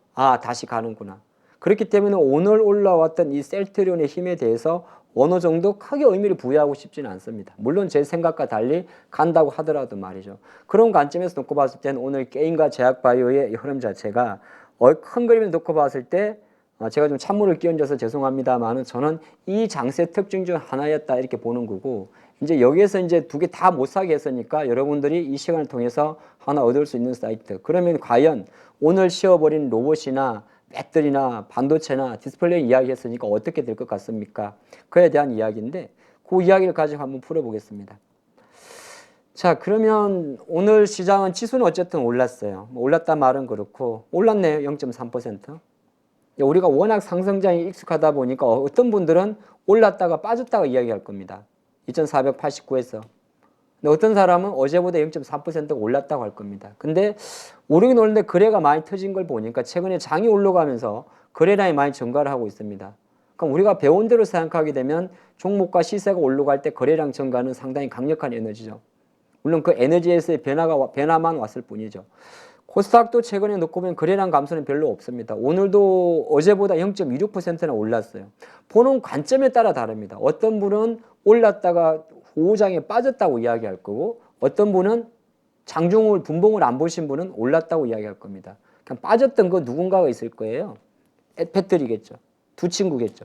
다시 가는구나. 그렇기 때문에 오늘 올라왔던 이 셀트리온의 힘에 대해서 어느 정도 크게 의미를 부여하고 싶지는 않습니다. 물론 제 생각과 달리 간다고 하더라도 말이죠. 그런 관점에서 놓고 봤을 때는 오늘 게임과 제약바이오의 흐름 자체가 큰 그림을 놓고 봤을 때 제가 좀 찬물을 끼얹어서 죄송합니다만은 저는 이 장세 특징 중 하나였다 이렇게 보는 거고 이제 여기에서 이제 두 개 다 못 사게 했으니까 여러분들이 이 시간을 통해서 하나 얻을 수 있는 사이트. 그러면 과연 오늘 쉬어버린 로봇이나 배터리나 반도체나 디스플레이 이야기했으니까 어떻게 될 것 같습니까? 그에 대한 이야기인데 그 이야기를 가지고 한번 풀어보겠습니다. 자, 그러면 오늘 시장은 지수는 어쨌든 올랐어요. 올랐단 말은 그렇고 올랐네요. 0.3%. 우리가 워낙 상승장에 익숙하다 보니까 어떤 분들은 올랐다가 빠졌다가 이야기할 겁니다. 2489에서. 근데 어떤 사람은 어제보다 0.4%가 올랐다고 할 겁니다. 근데 오르긴 오르는데 거래가 많이 터진 걸 보니까 최근에 장이 올라가면서 거래량이 많이 증가를 하고 있습니다. 그럼 우리가 배운 대로 생각하게 되면 종목과 시세가 올라갈 때 거래량 증가는 상당히 강력한 에너지죠. 물론 그 에너지에서의 변화만 왔을 뿐이죠. 코스닥도 최근에 놓고 보면 거래량 감소는 별로 없습니다. 오늘도 어제보다 0.26%나 올랐어요. 보는 관점에 따라 다릅니다. 어떤 분은 올랐다가 오후장에 빠졌다고 이야기할 거고 어떤 분은 장중을 분봉을 안 보신 분은 올랐다고 이야기할 겁니다. 그냥 빠졌던 거 누군가가 있을 거예요. 배터리겠죠. 두 친구겠죠.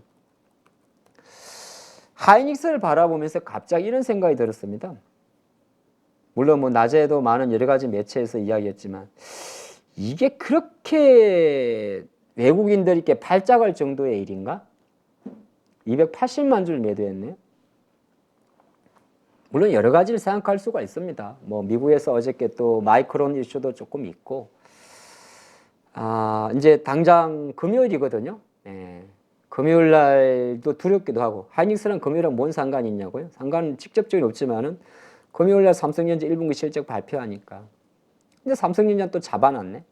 하이닉스를 바라보면서 갑자기 이런 생각이 들었습니다. 물론 뭐 낮에도 많은 여러 가지 매체에서 이야기했지만 이게 그렇게 외국인들에게 발작할 정도의 일인가? 280만 줄 매도했네요. 물론 여러 가지를 생각할 수가 있습니다. 뭐 미국에서 어저께 또 마이크론 이슈도 조금 있고 이제 당장 금요일이거든요. 금요일 날도 두렵기도 하고 하이닉스랑 금요일랑 뭔 상관이 있냐고요? 상관은 직접적인 없지만은 금요일 날 삼성전자 1분기 실적 발표하니까. 근데 삼성전자 또 잡아놨네.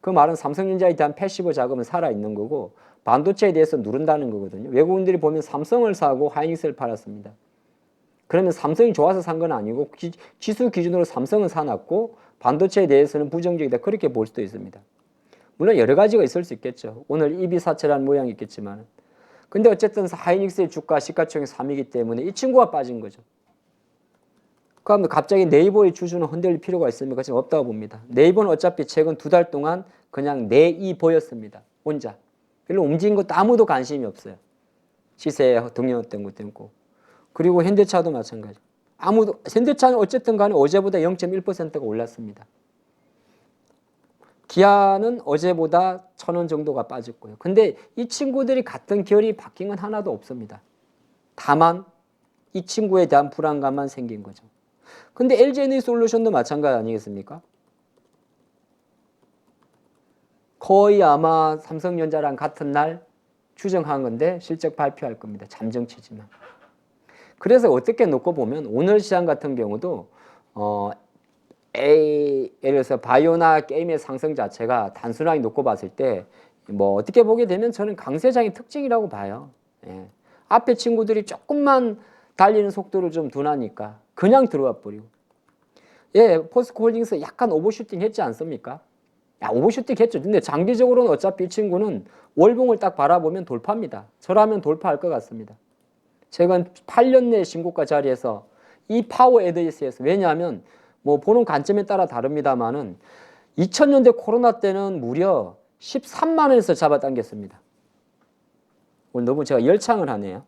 그 말은 삼성전자에 대한 패시브 자금은 살아있는 거고 반도체에 대해서 누른다는 거거든요. 외국인들이 보면 삼성을 사고 하이닉스를 팔았습니다. 그러면 삼성이 좋아서 산 건 아니고 지수 기준으로 삼성은 사놨고 반도체에 대해서는 부정적이다. 그렇게 볼 수도 있습니다. 물론 여러 가지가 있을 수 있겠죠. 오늘 이비사체라는 모양이 있겠지만. 근데 어쨌든 하이닉스의 주가 시가총액 3위이기 때문에 이 친구가 빠진 거죠. 그럼 갑자기 네이버의 주주는 흔들릴 필요가 있습니까? 지금 없다고 봅니다. 네이버는 어차피 최근 2달 동안 그냥 네이버였습니다. 혼자. 별로 움직인 것도 아무도 관심이 없어요. 시세에 등려했던 것도 있고. 그리고 현대차도 마찬가지. 현대차는 어쨌든 간에 어제보다 0.1%가 올랐습니다. 기아는 어제보다 1,000원 정도가 빠졌고요. 근데 이 친구들이 같은 결이 바뀐 건 하나도 없습니다. 다만 이 친구에 대한 불안감만 생긴 거죠. 근데 LG에너지솔루션도 마찬가지 아니겠습니까? 거의 아마 삼성전자랑 같은 날 추정한 건데 실적 발표할 겁니다. 잠정치지만. 그래서 어떻게 놓고 보면 오늘 시장 같은 경우도 예를 들어서 바이오나 게임의 상승 자체가 단순하게 놓고 봤을 때 뭐 어떻게 보게 되면 저는 강세장의 특징이라고 봐요. 예. 앞에 친구들이 조금만 달리는 속도를 좀 둔하니까 그냥 들어와 버리고. 예, 포스코홀딩스 약간 오버슈팅 했지 않습니까? 오버슈팅 했죠. 근데 장기적으로는 어차피 이 친구는 월봉을 딱 바라보면 돌파입니다. 저라면 돌파할 것 같습니다. 최근 8년 내 신고가 자리에서 이 파워 에드에스에서 왜냐하면 뭐 보는 관점에 따라 다릅니다만은 2000년대 코로나 때는 무려 13만 원에서 잡아당겼습니다. 오늘 너무 제가 열창을 하네요.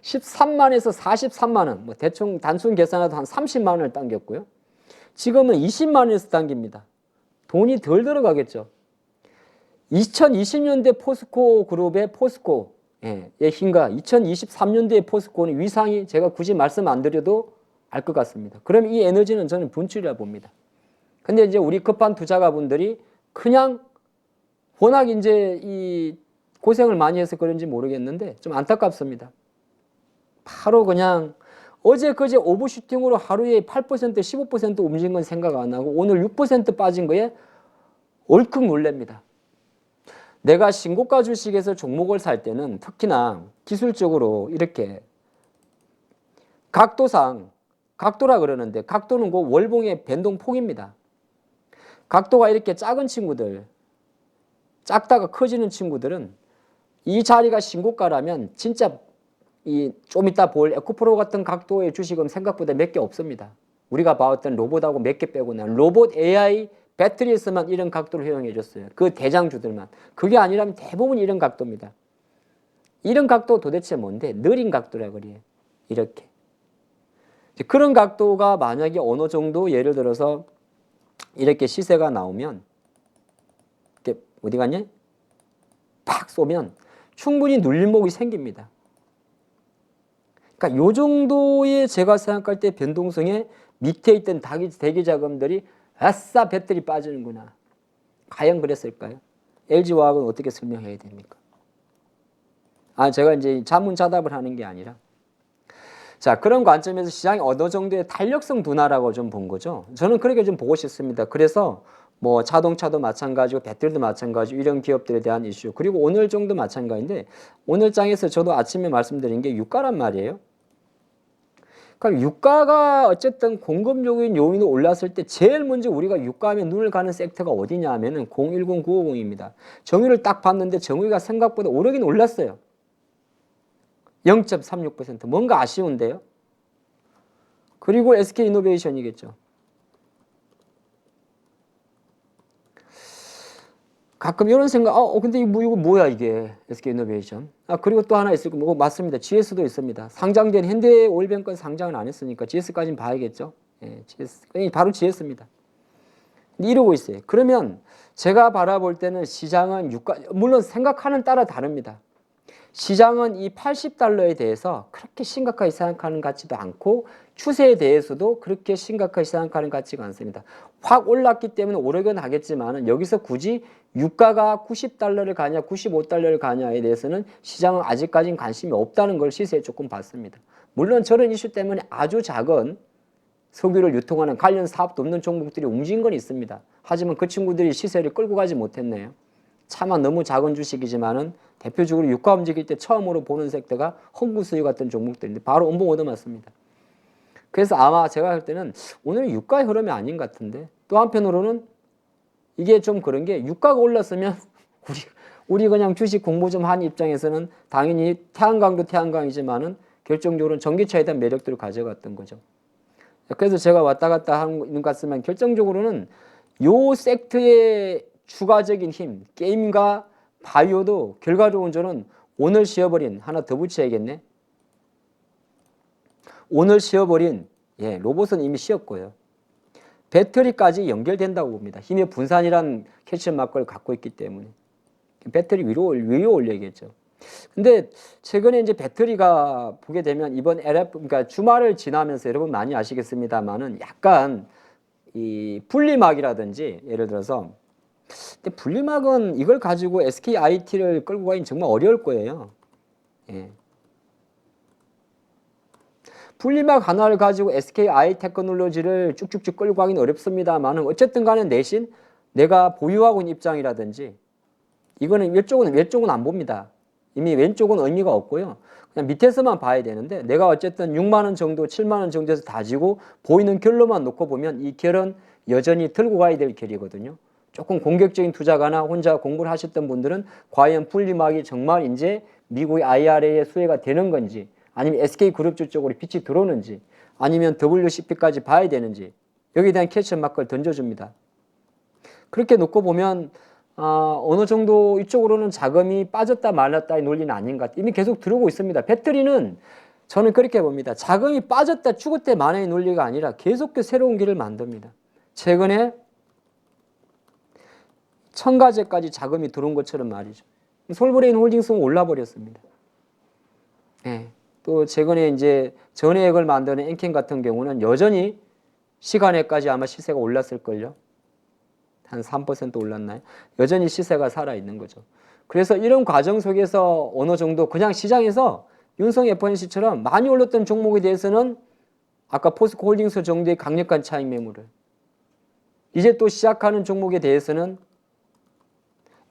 13만에서 43만 원, 뭐 대충 단순 계산해도 한 30만 원을 당겼고요. 지금은 20만 원에서 당깁니다. 돈이 덜 들어가겠죠. 2020년대 포스코 그룹의 포스코의 힘과 2023년도의 포스코는 위상이 제가 굳이 말씀 안 드려도 알 것 같습니다. 그럼 이 에너지는 저는 분출이라 봅니다. 근데 이제 우리 급한 투자가분들이 그냥 워낙 이제 이 고생을 많이 해서 그런지 모르겠는데 좀 안타깝습니다. 바로 그냥 어제 그제 오버슈팅으로 하루에 8% 15% 움직인 건 생각 안 하고 오늘 6% 빠진 거에 얼컥 놀랍니다. 내가 신고가 주식에서 종목을 살 때는 특히나 기술적으로 이렇게 각도라 그러는데 각도는 그 월봉의 변동폭입니다. 각도가 이렇게 작은 친구들, 작다가 커지는 친구들은 이 자리가 신고가라면 진짜 좀 이따 볼 에코프로 같은 각도의 주식은 생각보다 몇 개 없습니다. 우리가 봐왔던 로봇하고 몇 개 빼고는 로봇 AI 배터리에서만 이런 각도를 허용해 줬어요. 그 대장주들만. 그게 아니라면 대부분 이런 각도입니다. 이런 각도 도대체 뭔데? 느린 각도라 그래요. 이렇게. 그런 각도가 만약에 어느 정도 예를 들어서 이렇게 시세가 나오면 이렇게 어디 갔냐? 팍 쏘면 충분히 눌림목이 생깁니다. 그러니까 요 정도의 제가 생각할 때 변동성에 밑에 있던 대기 자금들이 아싸 배터리 빠지는구나. 과연 그랬을까요? LG화학은 어떻게 설명해야 됩니까? 제가 이제 자문자답을 하는 게 아니라 자, 그런 관점에서 시장이 어느 정도의 탄력성 둔화라고 좀 본 거죠. 저는 그렇게 좀 보고 싶습니다. 그래서 뭐 자동차도 마찬가지고 배터리도 마찬가지고 이런 기업들에 대한 이슈 그리고 오늘 정도 마찬가지인데 오늘 장에서 저도 아침에 말씀드린 게 유가란 말이에요. 그럼 유가가 어쨌든 공급적인 요인이 올랐을 때 제일 먼저 우리가 유가하면 눈을 가는 섹터가 어디냐 하면은 010950입니다. 정유를 딱 봤는데 정유가 생각보다 오르긴 올랐어요. 0.36% 뭔가 아쉬운데요. 그리고 SK이노베이션이겠죠. 가끔 이런 생각, 근데 이거 뭐야 이게 SK이노베이션. 그리고 또 하나 있을 거 맞습니다. GS도 있습니다. 상장된 현대오일뱅크는 상장을 안 했으니까 GS까지는 봐야겠죠. 예, GS 바로 GS입니다. 이러고 있어요. 그러면 제가 바라볼 때는 시장은 유가 물론 생각하는 따라 다릅니다. 시장은 이 80달러에 대해서 그렇게 심각하게 생각하는 것 같지도 않고 추세에 대해서도 그렇게 심각하게 생각하는 것 같지가 않습니다. 확 올랐기 때문에 오르긴 하겠지만 여기서 굳이 유가가 90달러를 가냐 95달러를 가냐에 대해서는 시장은 아직까지는 관심이 없다는 걸 시세에 조금 봤습니다. 물론 저런 이슈 때문에 아주 작은 석유를 유통하는 관련 사업도 없는 종목들이 움직인 건 있습니다. 하지만 그 친구들이 시세를 끌고 가지 못했네요. 차마 너무 작은 주식이지만은 대표적으로 유가 움직일 때 처음으로 보는 섹터가 홍구수유 같은 종목들인데 바로 음봉 얻어맞습니다. 그래서 아마 제가 할 때는 오늘은 유가의 흐름이 아닌 것 같은데, 또 한편으로는 이게 좀 그런 게 유가가 올랐으면 우리 그냥 주식 공부 좀 한 입장에서는 당연히 태양광도 태양광이지만은 결정적으로는 전기차에 대한 매력들을 가져갔던 거죠. 그래서 제가 왔다 갔다 하는 것 같지만 결정적으로는 요 섹터의 추가적인 힘, 게임과 바이오도 결과적으로 저는 오늘 쉬어버린, 하나 더 붙여야겠네. 오늘 쉬어버린, 로봇은 이미 쉬었고요. 배터리까지 연결된다고 봅니다. 힘의 분산이란 캐치마크를 갖고 있기 때문에. 배터리 위로 올려야겠죠. 근데 최근에 이제 배터리가 보게 되면 이번 그러니까 주말을 지나면서 여러분 많이 아시겠습니다만은 약간 이 분리막이라든지 예를 들어서, 근데 분리막은 이걸 가지고 SKIT를 끌고 가긴 정말 어려울 거예요. 예. 분리막 하나를 가지고 SKI 테크놀로지를 쭉쭉쭉 끌고 가긴 어렵습니다만은 어쨌든 간에 내신 내가 보유하고 있는 입장이라든지 이거는 왼쪽은 안 봅니다. 이미 왼쪽은 의미가 없고요. 그냥 밑에서만 봐야 되는데 내가 어쨌든 6만 원 정도, 7만 원 정도에서 다지고 보이는 결로만 놓고 보면 이 결은 여전히 들고 가야 될 결이거든요. 조금 공격적인 투자가나 혼자 공부를 하셨던 분들은 과연 분리막이 정말 이제 미국의 IRA의 수혜가 되는 건지, 아니면 SK그룹주 쪽으로 빛이 들어오는지, 아니면 WCP까지 봐야 되는지 여기에 대한 캐치마크를 던져줍니다. 그렇게 놓고 보면 어느 정도 이쪽으로는 자금이 빠졌다 말았다의 논리는 아닌 것 같아요. 이미 계속 들어오고 있습니다. 배터리는 저는 그렇게 봅니다. 자금이 빠졌다 죽었다 만의 논리가 아니라 계속 새로운 길을 만듭니다. 최근에 첨가제까지 자금이 들어온 것처럼 말이죠. 솔브레인 홀딩스는 올라버렸습니다. 네. 또 최근에 이제 전해액을 만드는 엔캠 같은 경우는 여전히 시간에까지 아마 시세가 올랐을걸요. 한 3% 올랐나요? 여전히 시세가 살아있는 거죠. 그래서 이런 과정 속에서 어느 정도 그냥 시장에서 윤성 FOMC처럼 많이 올랐던 종목에 대해서는 아까 포스코 홀딩스 정도의 강력한 차익 매물을, 이제 또 시작하는 종목에 대해서는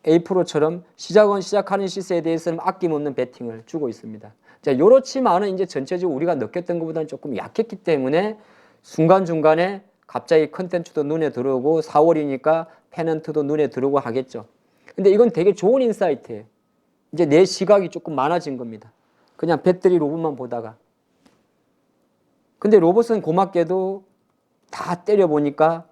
A 프로처럼 시작하는 시세에 대해서는 아낌없는 베팅을 주고 있습니다. 자, 요렇지만은 이제 전체적으로 우리가 느꼈던 것보다는 조금 약했기 때문에 중간중간에 갑자기 컨텐츠도 눈에 들어오고 4월이니까 페넌트도 눈에 들어오고 하겠죠. 근데 이건 되게 좋은 인사이트예요. 이제 내 시각이 조금 많아진 겁니다. 그냥 배터리 로봇만 보다가. 근데 로봇은 고맙게도 다 때려보니까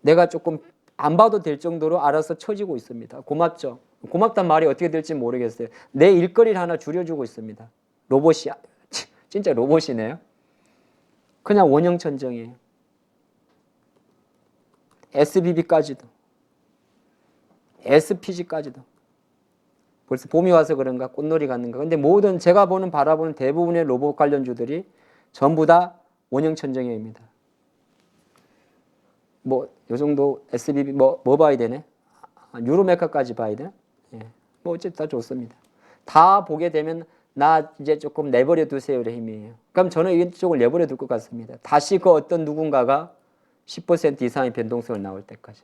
내가 조금 안 봐도 될 정도로 알아서 쳐지고 있습니다. 고맙죠. 고맙단 말이 어떻게 될지 모르겠어요. 내 일거리를 하나 줄여주고 있습니다. 로봇이 진짜 로봇이네요. 그냥 원형천정이에요. SBB까지도, SPG까지도. 벌써 봄이 와서 그런가 꽃놀이 갔는가. 근데 모든 제가 바라보는 대부분의 로봇 관련주들이 전부 다 원형천정형입니다. 뭐 요 정도 SBB 뭐 봐야 되네. 유로메카까지 봐야 되나? 예. 뭐 어쨌든 다 좋습니다. 다 보게 되면 나 이제 조금 내버려 두세요의 힘이에요. 그럼 저는 이쪽을 내버려 둘 것 같습니다. 다시 그 어떤 누군가가 10% 이상의 변동성을 나올 때까지.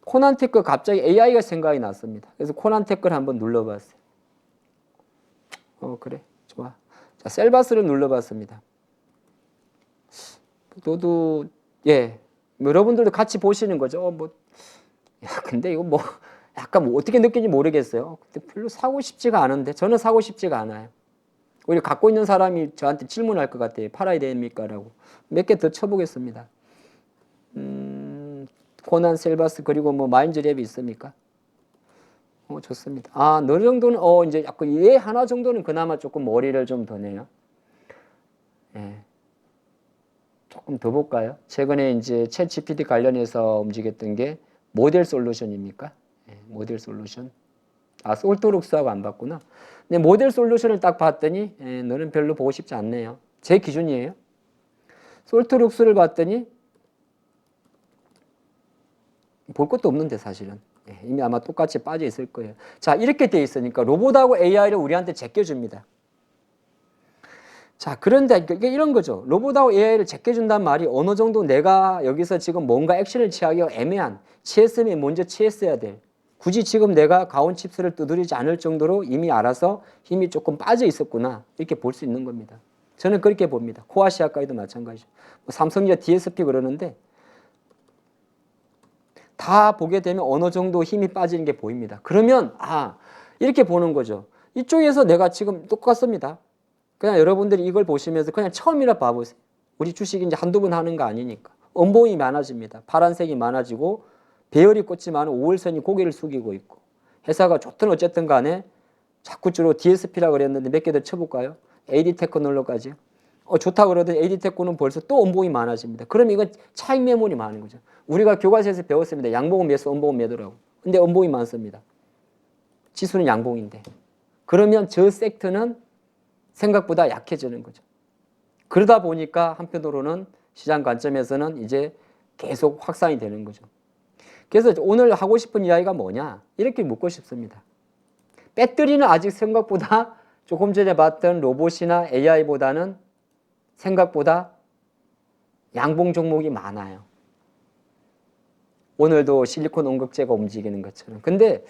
코난테크 갑자기 AI가 생각이 났습니다. 그래서 코난테크를 한번 눌러봤어요. 그래 좋아. 자, 셀바스를 눌러봤습니다. 너도 여러분들도 같이 보시는 거죠. 근데 이거 약간 어떻게 느끼는지 모르겠어요. 근데 별로 사고 싶지가 않은데 저는 사고 싶지가 않아요. 오히려 갖고 있는 사람이 저한테 질문할 것 같아요. 팔아야 됩니까? 라고. 몇 개 더 쳐보겠습니다. 코난 셀바스 그리고 마인즈랩이 있습니까? 좋습니다. 너 정도는 이제 약간 얘 하나 정도는 그나마 조금 머리를 좀 더 내요. 예. 조금 더 볼까요? 최근에 이제 챗 GPT 관련해서 움직였던 게 모델 솔루션입니까? 모델 솔루션. 솔트룩스하고 안 봤구나. 근데 모델 솔루션을 딱 봤더니 너는 별로 보고 싶지 않네요. 제 기준이에요. 솔트룩스를 봤더니 볼 것도 없는데 사실은. 이미 아마 똑같이 빠져 있을 거예요. 자, 이렇게 돼 있으니까 로봇하고 AI를 우리한테 제껴줍니다. 자, 그런데 이게 이런 거죠. 로봇하고 AI를 제껴준단 말이 어느 정도 내가 여기서 지금 뭔가 액션을 취하기가 애매한, 취했으면 먼저 취했어야 돼. 굳이 지금 내가 가온 칩스를 두드리지 않을 정도로 이미 알아서 힘이 조금 빠져 있었구나. 이렇게 볼 수 있는 겁니다. 저는 그렇게 봅니다. 코아시아까지도 마찬가지죠. 뭐 삼성이나 DSP 그러는데 다 보게 되면 어느 정도 힘이 빠지는 게 보입니다. 그러면 이렇게 보는 거죠. 이쪽에서 내가 지금 똑같습니다. 그냥 여러분들이 이걸 보시면서 그냥 처음이라 봐보세요. 우리 주식이 이제 한두 번 하는 거 아니니까. 음봉이 많아집니다. 파란색이 많아지고 배열이 꽂지만 5일선이 고개를 숙이고 있고 회사가 좋든 어쨌든 간에 자꾸 주로 DSP라 그랬는데 몇 개 더 쳐볼까요? AD테크놀로까지요. 좋다 그러더니 AD테크는 벌써 또 음봉이 많아집니다. 그럼 이건 차익 매물이 많은 거죠. 우리가 교과서에서 배웠습니다. 양봉은 매수, 음봉은 매도라고. 근데 음봉이 많습니다. 지수는 양봉인데. 그러면 저 섹터는 생각보다 약해지는 거죠. 그러다 보니까 한편으로는 시장 관점에서는 이제 계속 확산이 되는 거죠. 그래서 오늘 하고 싶은 이야기가 뭐냐? 이렇게 묻고 싶습니다. 배터리는 아직 생각보다 조금 전에 봤던 로봇이나 AI보다는 생각보다 양봉 종목이 많아요. 오늘도 실리콘 원극제가 움직이는 것처럼. 근데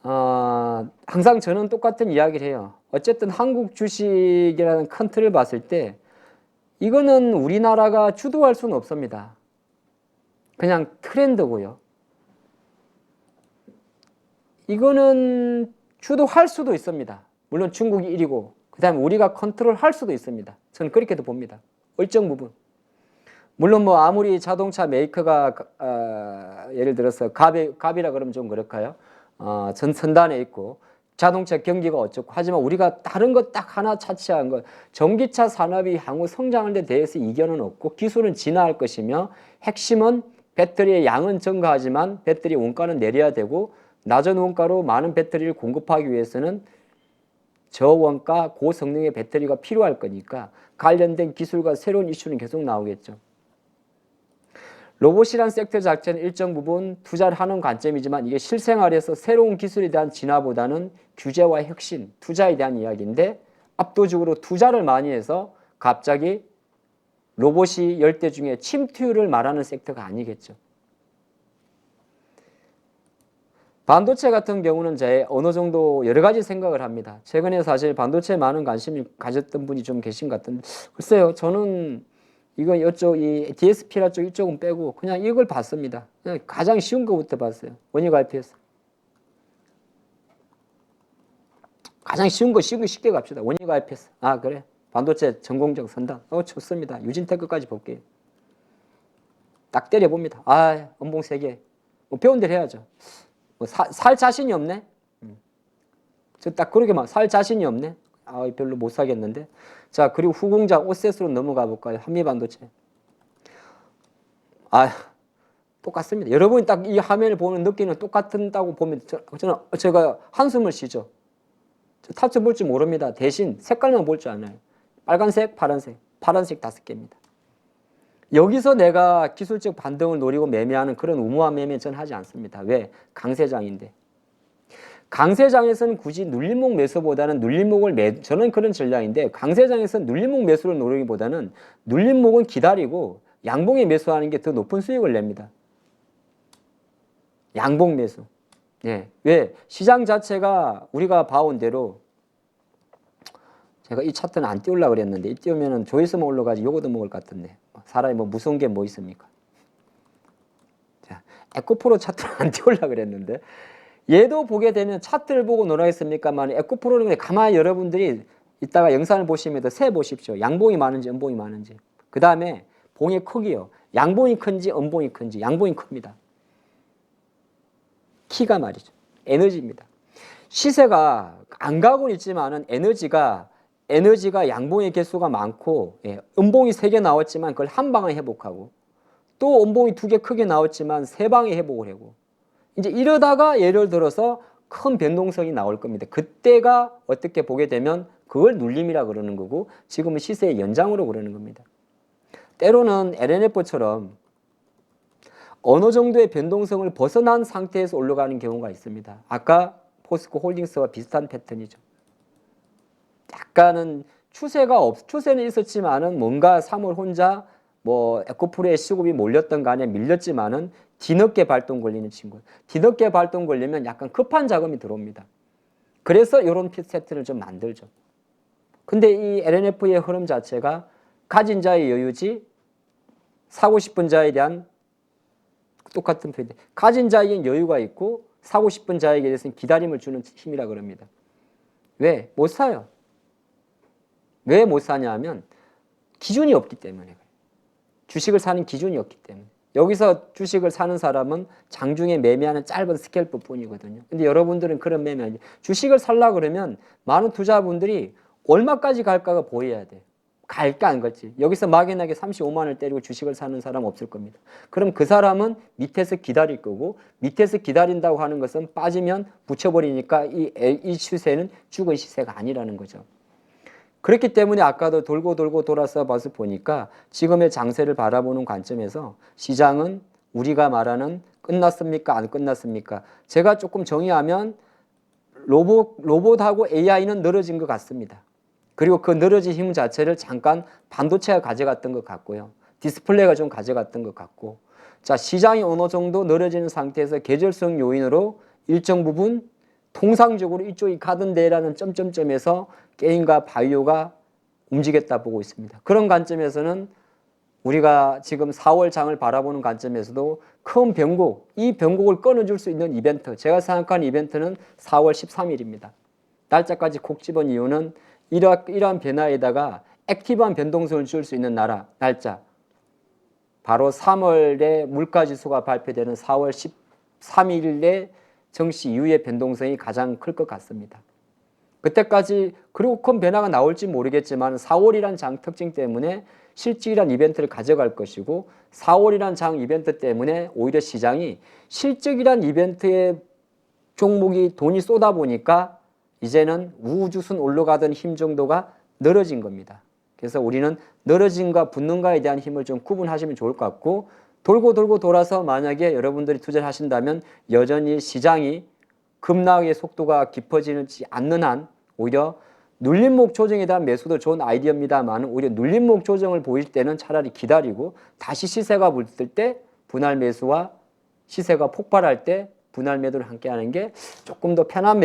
항상 저는 똑같은 이야기를 해요. 어쨌든 한국 주식이라는 큰 틀을 봤을 때 이거는 우리나라가 주도할 수는 없습니다. 그냥 트렌드고요. 이거는 주도할 수도 있습니다. 물론 중국이 1위고 그 다음에 우리가 컨트롤할 수도 있습니다. 저는 그렇게도 봅니다. 일정 부분. 물론 뭐 아무리 자동차 메이커가 예를 들어서 갑이라 그러면 좀 그럴까요? 선단에 있고 자동차 경기가 어쩌고 하지만 우리가 다른 것 딱 하나 차치한 것 전기차 산업이 향후 성장하는 데 대해서 이견은 없고 기술은 진화할 것이며 핵심은 배터리의 양은 증가하지만 배터리 원가는 내려야 되고 낮은 원가로 많은 배터리를 공급하기 위해서는 저원가 고성능의 배터리가 필요할 거니까 관련된 기술과 새로운 이슈는 계속 나오겠죠. 로봇이란 섹터 자체는 일정 부분 투자를 하는 관점이지만 이게 실생활에서 새로운 기술에 대한 진화보다는 규제와 혁신, 투자에 대한 이야기인데 압도적으로 투자를 많이 해서 갑자기 로봇이 10대 중에 침투율을 말하는 섹터가 아니겠죠. 반도체 같은 경우는 제 어느 정도 여러 가지 생각을 합니다. 최근에 사실 반도체에 많은 관심을 가졌던 분이 좀 계신 것 같은데 글쎄요, 저는 이거 이쪽 이 DSP라 쪽 이쪽은 빼고 그냥 이걸 봤습니다. 그냥 가장 쉬운 것부터 봤어요. 원익 IPS. 가장 쉬운 거 쉽게 갑시다. 원익 IPS. 그래. 반도체 전공정 선단. 좋습니다. 유진테크까지 볼게요. 딱 때려봅니다. 연봉 3개. 뭐 배운 대로 해야죠. 뭐 살 자신이 없네. 저 딱 그렇게 막 살 자신이 없네. 별로 못 사겠는데. 자, 그리고 후공자 오셋으로 넘어가 볼까요? 한미반도체. 똑같습니다. 여러분이 딱 이 화면을 보면 느끼는 똑같다고 보면 제가 한숨을 쉬죠. 저 타점 볼 줄 모릅니다. 대신 색깔만 볼 줄 아나요. 빨간색, 파란색 5개입니다. 여기서 내가 기술적 반등을 노리고 매매하는 그런 우무한 매매 전 하지 않습니다. 왜? 강세장인데. 강세장에서는 굳이 눌림목 매수보다는 눌림목을 저는 그런 전략인데 강세장에서는 눌림목 매수를 노리기보다는 눌림목은 기다리고 양봉에 매수하는 게 더 높은 수익을 냅니다. 양봉 매수. 왜? 시장 자체가 우리가 봐온 대로 제가 이 차트는 안 띄우려고 그랬는데 이 띄우면 조회수만 올라가지 요거도 먹을 것 같은데 사람이 뭐 무서운 게 뭐 있습니까? 자, 에코프로 차트는 안 띄우려고 그랬는데 얘도 보게 되면 차트를 보고 놀아겠습니까만 에코프로는 그냥 가만히 여러분들이 이따가 영상을 보시면 세 보십시오. 양봉이 많은지 음봉이 많은지. 그 다음에 봉의 크기요. 양봉이 큰지 음봉이 큰지. 양봉이 큽니다. 키가 말이죠. 에너지입니다. 시세가 안 가고는 있지만은 에너지가 양봉의 개수가 많고 음봉이 3개 나왔지만 그걸 한 방에 회복하고 또 음봉이 2개 크게 나왔지만 3방에 회복을 하고 이제 이러다가 예를 들어서 큰 변동성이 나올 겁니다. 그때가 어떻게 보게 되면 그걸 눌림이라 그러는 거고 지금은 시세의 연장으로 그러는 겁니다. 때로는 LNF처럼 어느 정도의 변동성을 벗어난 상태에서 올라가는 경우가 있습니다. 아까 포스코 홀딩스와 비슷한 패턴이죠. 약간은 추세는 있었지만은 뭔가 3월 혼자 뭐 에코프로의 시급이 몰렸던 간에 밀렸지만은 뒤늦게 발동 걸리는 친구. 뒤늦게 발동 걸리면 약간 급한 자금이 들어옵니다. 그래서 이런 핏 세트를 좀 만들죠. 근데 이 LNF의 흐름 자체가 가진 자의 여유지 사고 싶은 자에 대한 똑같은 표현인데 가진 자에게는 여유가 있고 사고 싶은 자에게 대해서는 기다림을 주는 힘이라 그럽니다. 왜? 못 사요. 왜 못 사냐 하면 기준이 없기 때문에. 주식을 사는 기준이 없기 때문에. 여기서 주식을 사는 사람은 장중에 매매하는 짧은 스캘프 뿐이거든요. 근데 여러분들은 그런 매매 아니에요. 주식을 살려고 그러면 많은 투자분들이 얼마까지 갈까가 보여야 돼요. 갈까 안 갈지. 여기서 막연하게 35만 원을 때리고 주식을 사는 사람 없을 겁니다. 그럼 그 사람은 밑에서 기다릴 거고 밑에서 기다린다고 하는 것은 빠지면 붙여버리니까 이 추세는 죽은 시세가 아니라는 거죠. 그렇기 때문에 아까도 돌고 돌아서 봐서 보니까 지금의 장세를 바라보는 관점에서 시장은 우리가 말하는 끝났습니까? 안 끝났습니까? 제가 조금 정의하면 로봇하고 AI는 늘어진 것 같습니다. 그리고 그 늘어진 힘 자체를 잠깐 반도체가 가져갔던 것 같고요. 디스플레이가 좀 가져갔던 것 같고 자 시장이 어느 정도 늘어지는 상태에서 계절성 요인으로 일정 부분 통상적으로 이쪽이 가던데라는 점점점에서 게임과 바이오가 움직였다 보고 있습니다. 그런 관점에서는 우리가 지금 4월 장을 바라보는 관점에서도 큰 변곡, 이 변곡을 끊어줄 수 있는 이벤트, 제가 생각하는 이벤트는 4월 13일입니다. 날짜까지 콕 집은 이유는 이러한 변화에다가 액티브한 변동성을 줄 수 있는 날짜, 바로 3월에 물가지수가 발표되는 4월 13일에 정시 이후의 변동성이 가장 클 것 같습니다. 그때까지 그리고 큰 변화가 나올지 모르겠지만 4월이란 장 특징 때문에 실직이란 이벤트를 가져갈 것이고 4월이란 장 이벤트 때문에 오히려 시장이 실적이란 이벤트에 종목이 돈이 쏟아 보니까 이제는 우후죽순 올라가던 힘 정도가 늘어진 겁니다. 그래서 우리는 늘어짐과 붙는가에 대한 힘을 좀 구분하시면 좋을 것 같고 돌고 돌아서 만약에 여러분들이 투자를 하신다면 여전히 시장이 급락의 속도가 깊어지지 않는 한 오히려 눌림목 조정에 대한 매수도 좋은 아이디어입니다만 오히려 눌림목 조정을 보일 때는 차라리 기다리고 다시 시세가 붙을 때 분할 매수와 시세가 폭발할 때 분할 매도를 함께 하는 게 조금 더 편한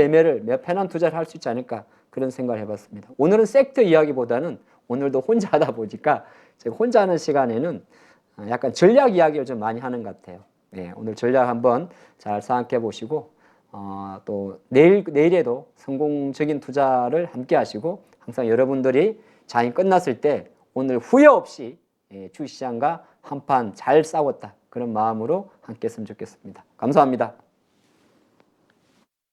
편한 투자를 할 수 있지 않을까 그런 생각을 해봤습니다. 오늘은 섹터 이야기보다는 오늘도 혼자 하다 보니까 제가 혼자 하는 시간에는 약간 전략 이야기를 좀 많이 하는 것 같아요. 네, 오늘 전략 한번 잘 생각해 보시고 또 내일에도 성공적인 투자를 함께 하시고 항상 여러분들이 장이 끝났을 때 오늘 후회 없이 주식시장과 한판 잘 싸웠다 그런 마음으로 함께 했으면 좋겠습니다. 감사합니다.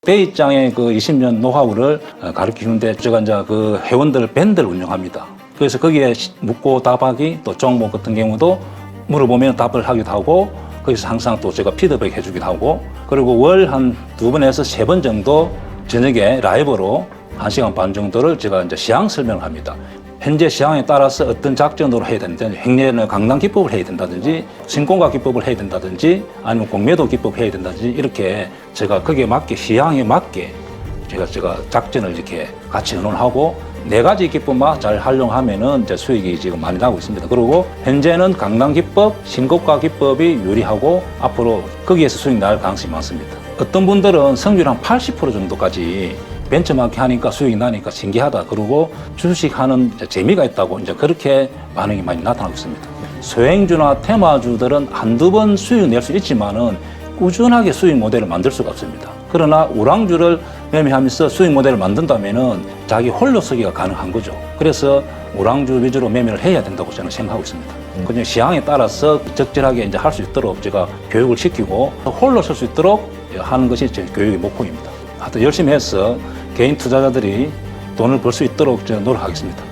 대입장의 그 20년 노하우를 가르치는데 제가 이제 그 회원들 밴드를 운영합니다. 그래서 거기에 묻고 답하기 또 종목 같은 경우도 물어보면 답을 하기도 하고 거기서 항상 또 제가 피드백 해주기도 하고 그리고 월 한 2번에서 3번 정도 저녁에 라이브로 1시간 반 정도를 제가 이제 시황 설명을 합니다. 현재 시황에 따라서 어떤 작전으로 해야 되는지 횡례는 강당 기법을 해야 된다든지 신공가 기법을 해야 된다든지 아니면 공매도 기법을 해야 된다든지 이렇게 제가 거기에 맞게 시황에 맞게 제가 작전을 이렇게 같이 의논하고 4가지 기법만 잘 활용하면은 이제 수익이 지금 많이 나고 있습니다. 그리고 현재는 강당 기법, 신고가 기법이 유리하고 앞으로 거기에서 수익 날 가능성이 많습니다. 어떤 분들은 성률 한 80% 정도까지 벤처마크 하니까 수익이 나니까 신기하다. 그리고 주식하는 재미가 있다고 이제 그렇게 반응이 많이 나타나고 있습니다. 소행주나 테마주들은 한두 번 수익 낼 수 있지만은 꾸준하게 수익 모델을 만들 수가 없습니다. 그러나 우량주를 매매하면서 수익 모델을 만든다면은 자기 홀로 서기가 가능한 거죠. 그래서 우량주 위주로 매매를 해야 된다고 저는 생각하고 있습니다. 그냥 시황에 따라서 적절하게 이제 할 수 있도록 제가 교육을 시키고 홀로 설 수 있도록 하는 것이 제 교육의 목표입니다. 하여튼 열심히 해서 개인 투자자들이 돈을 벌 수 있도록 제가 노력하겠습니다.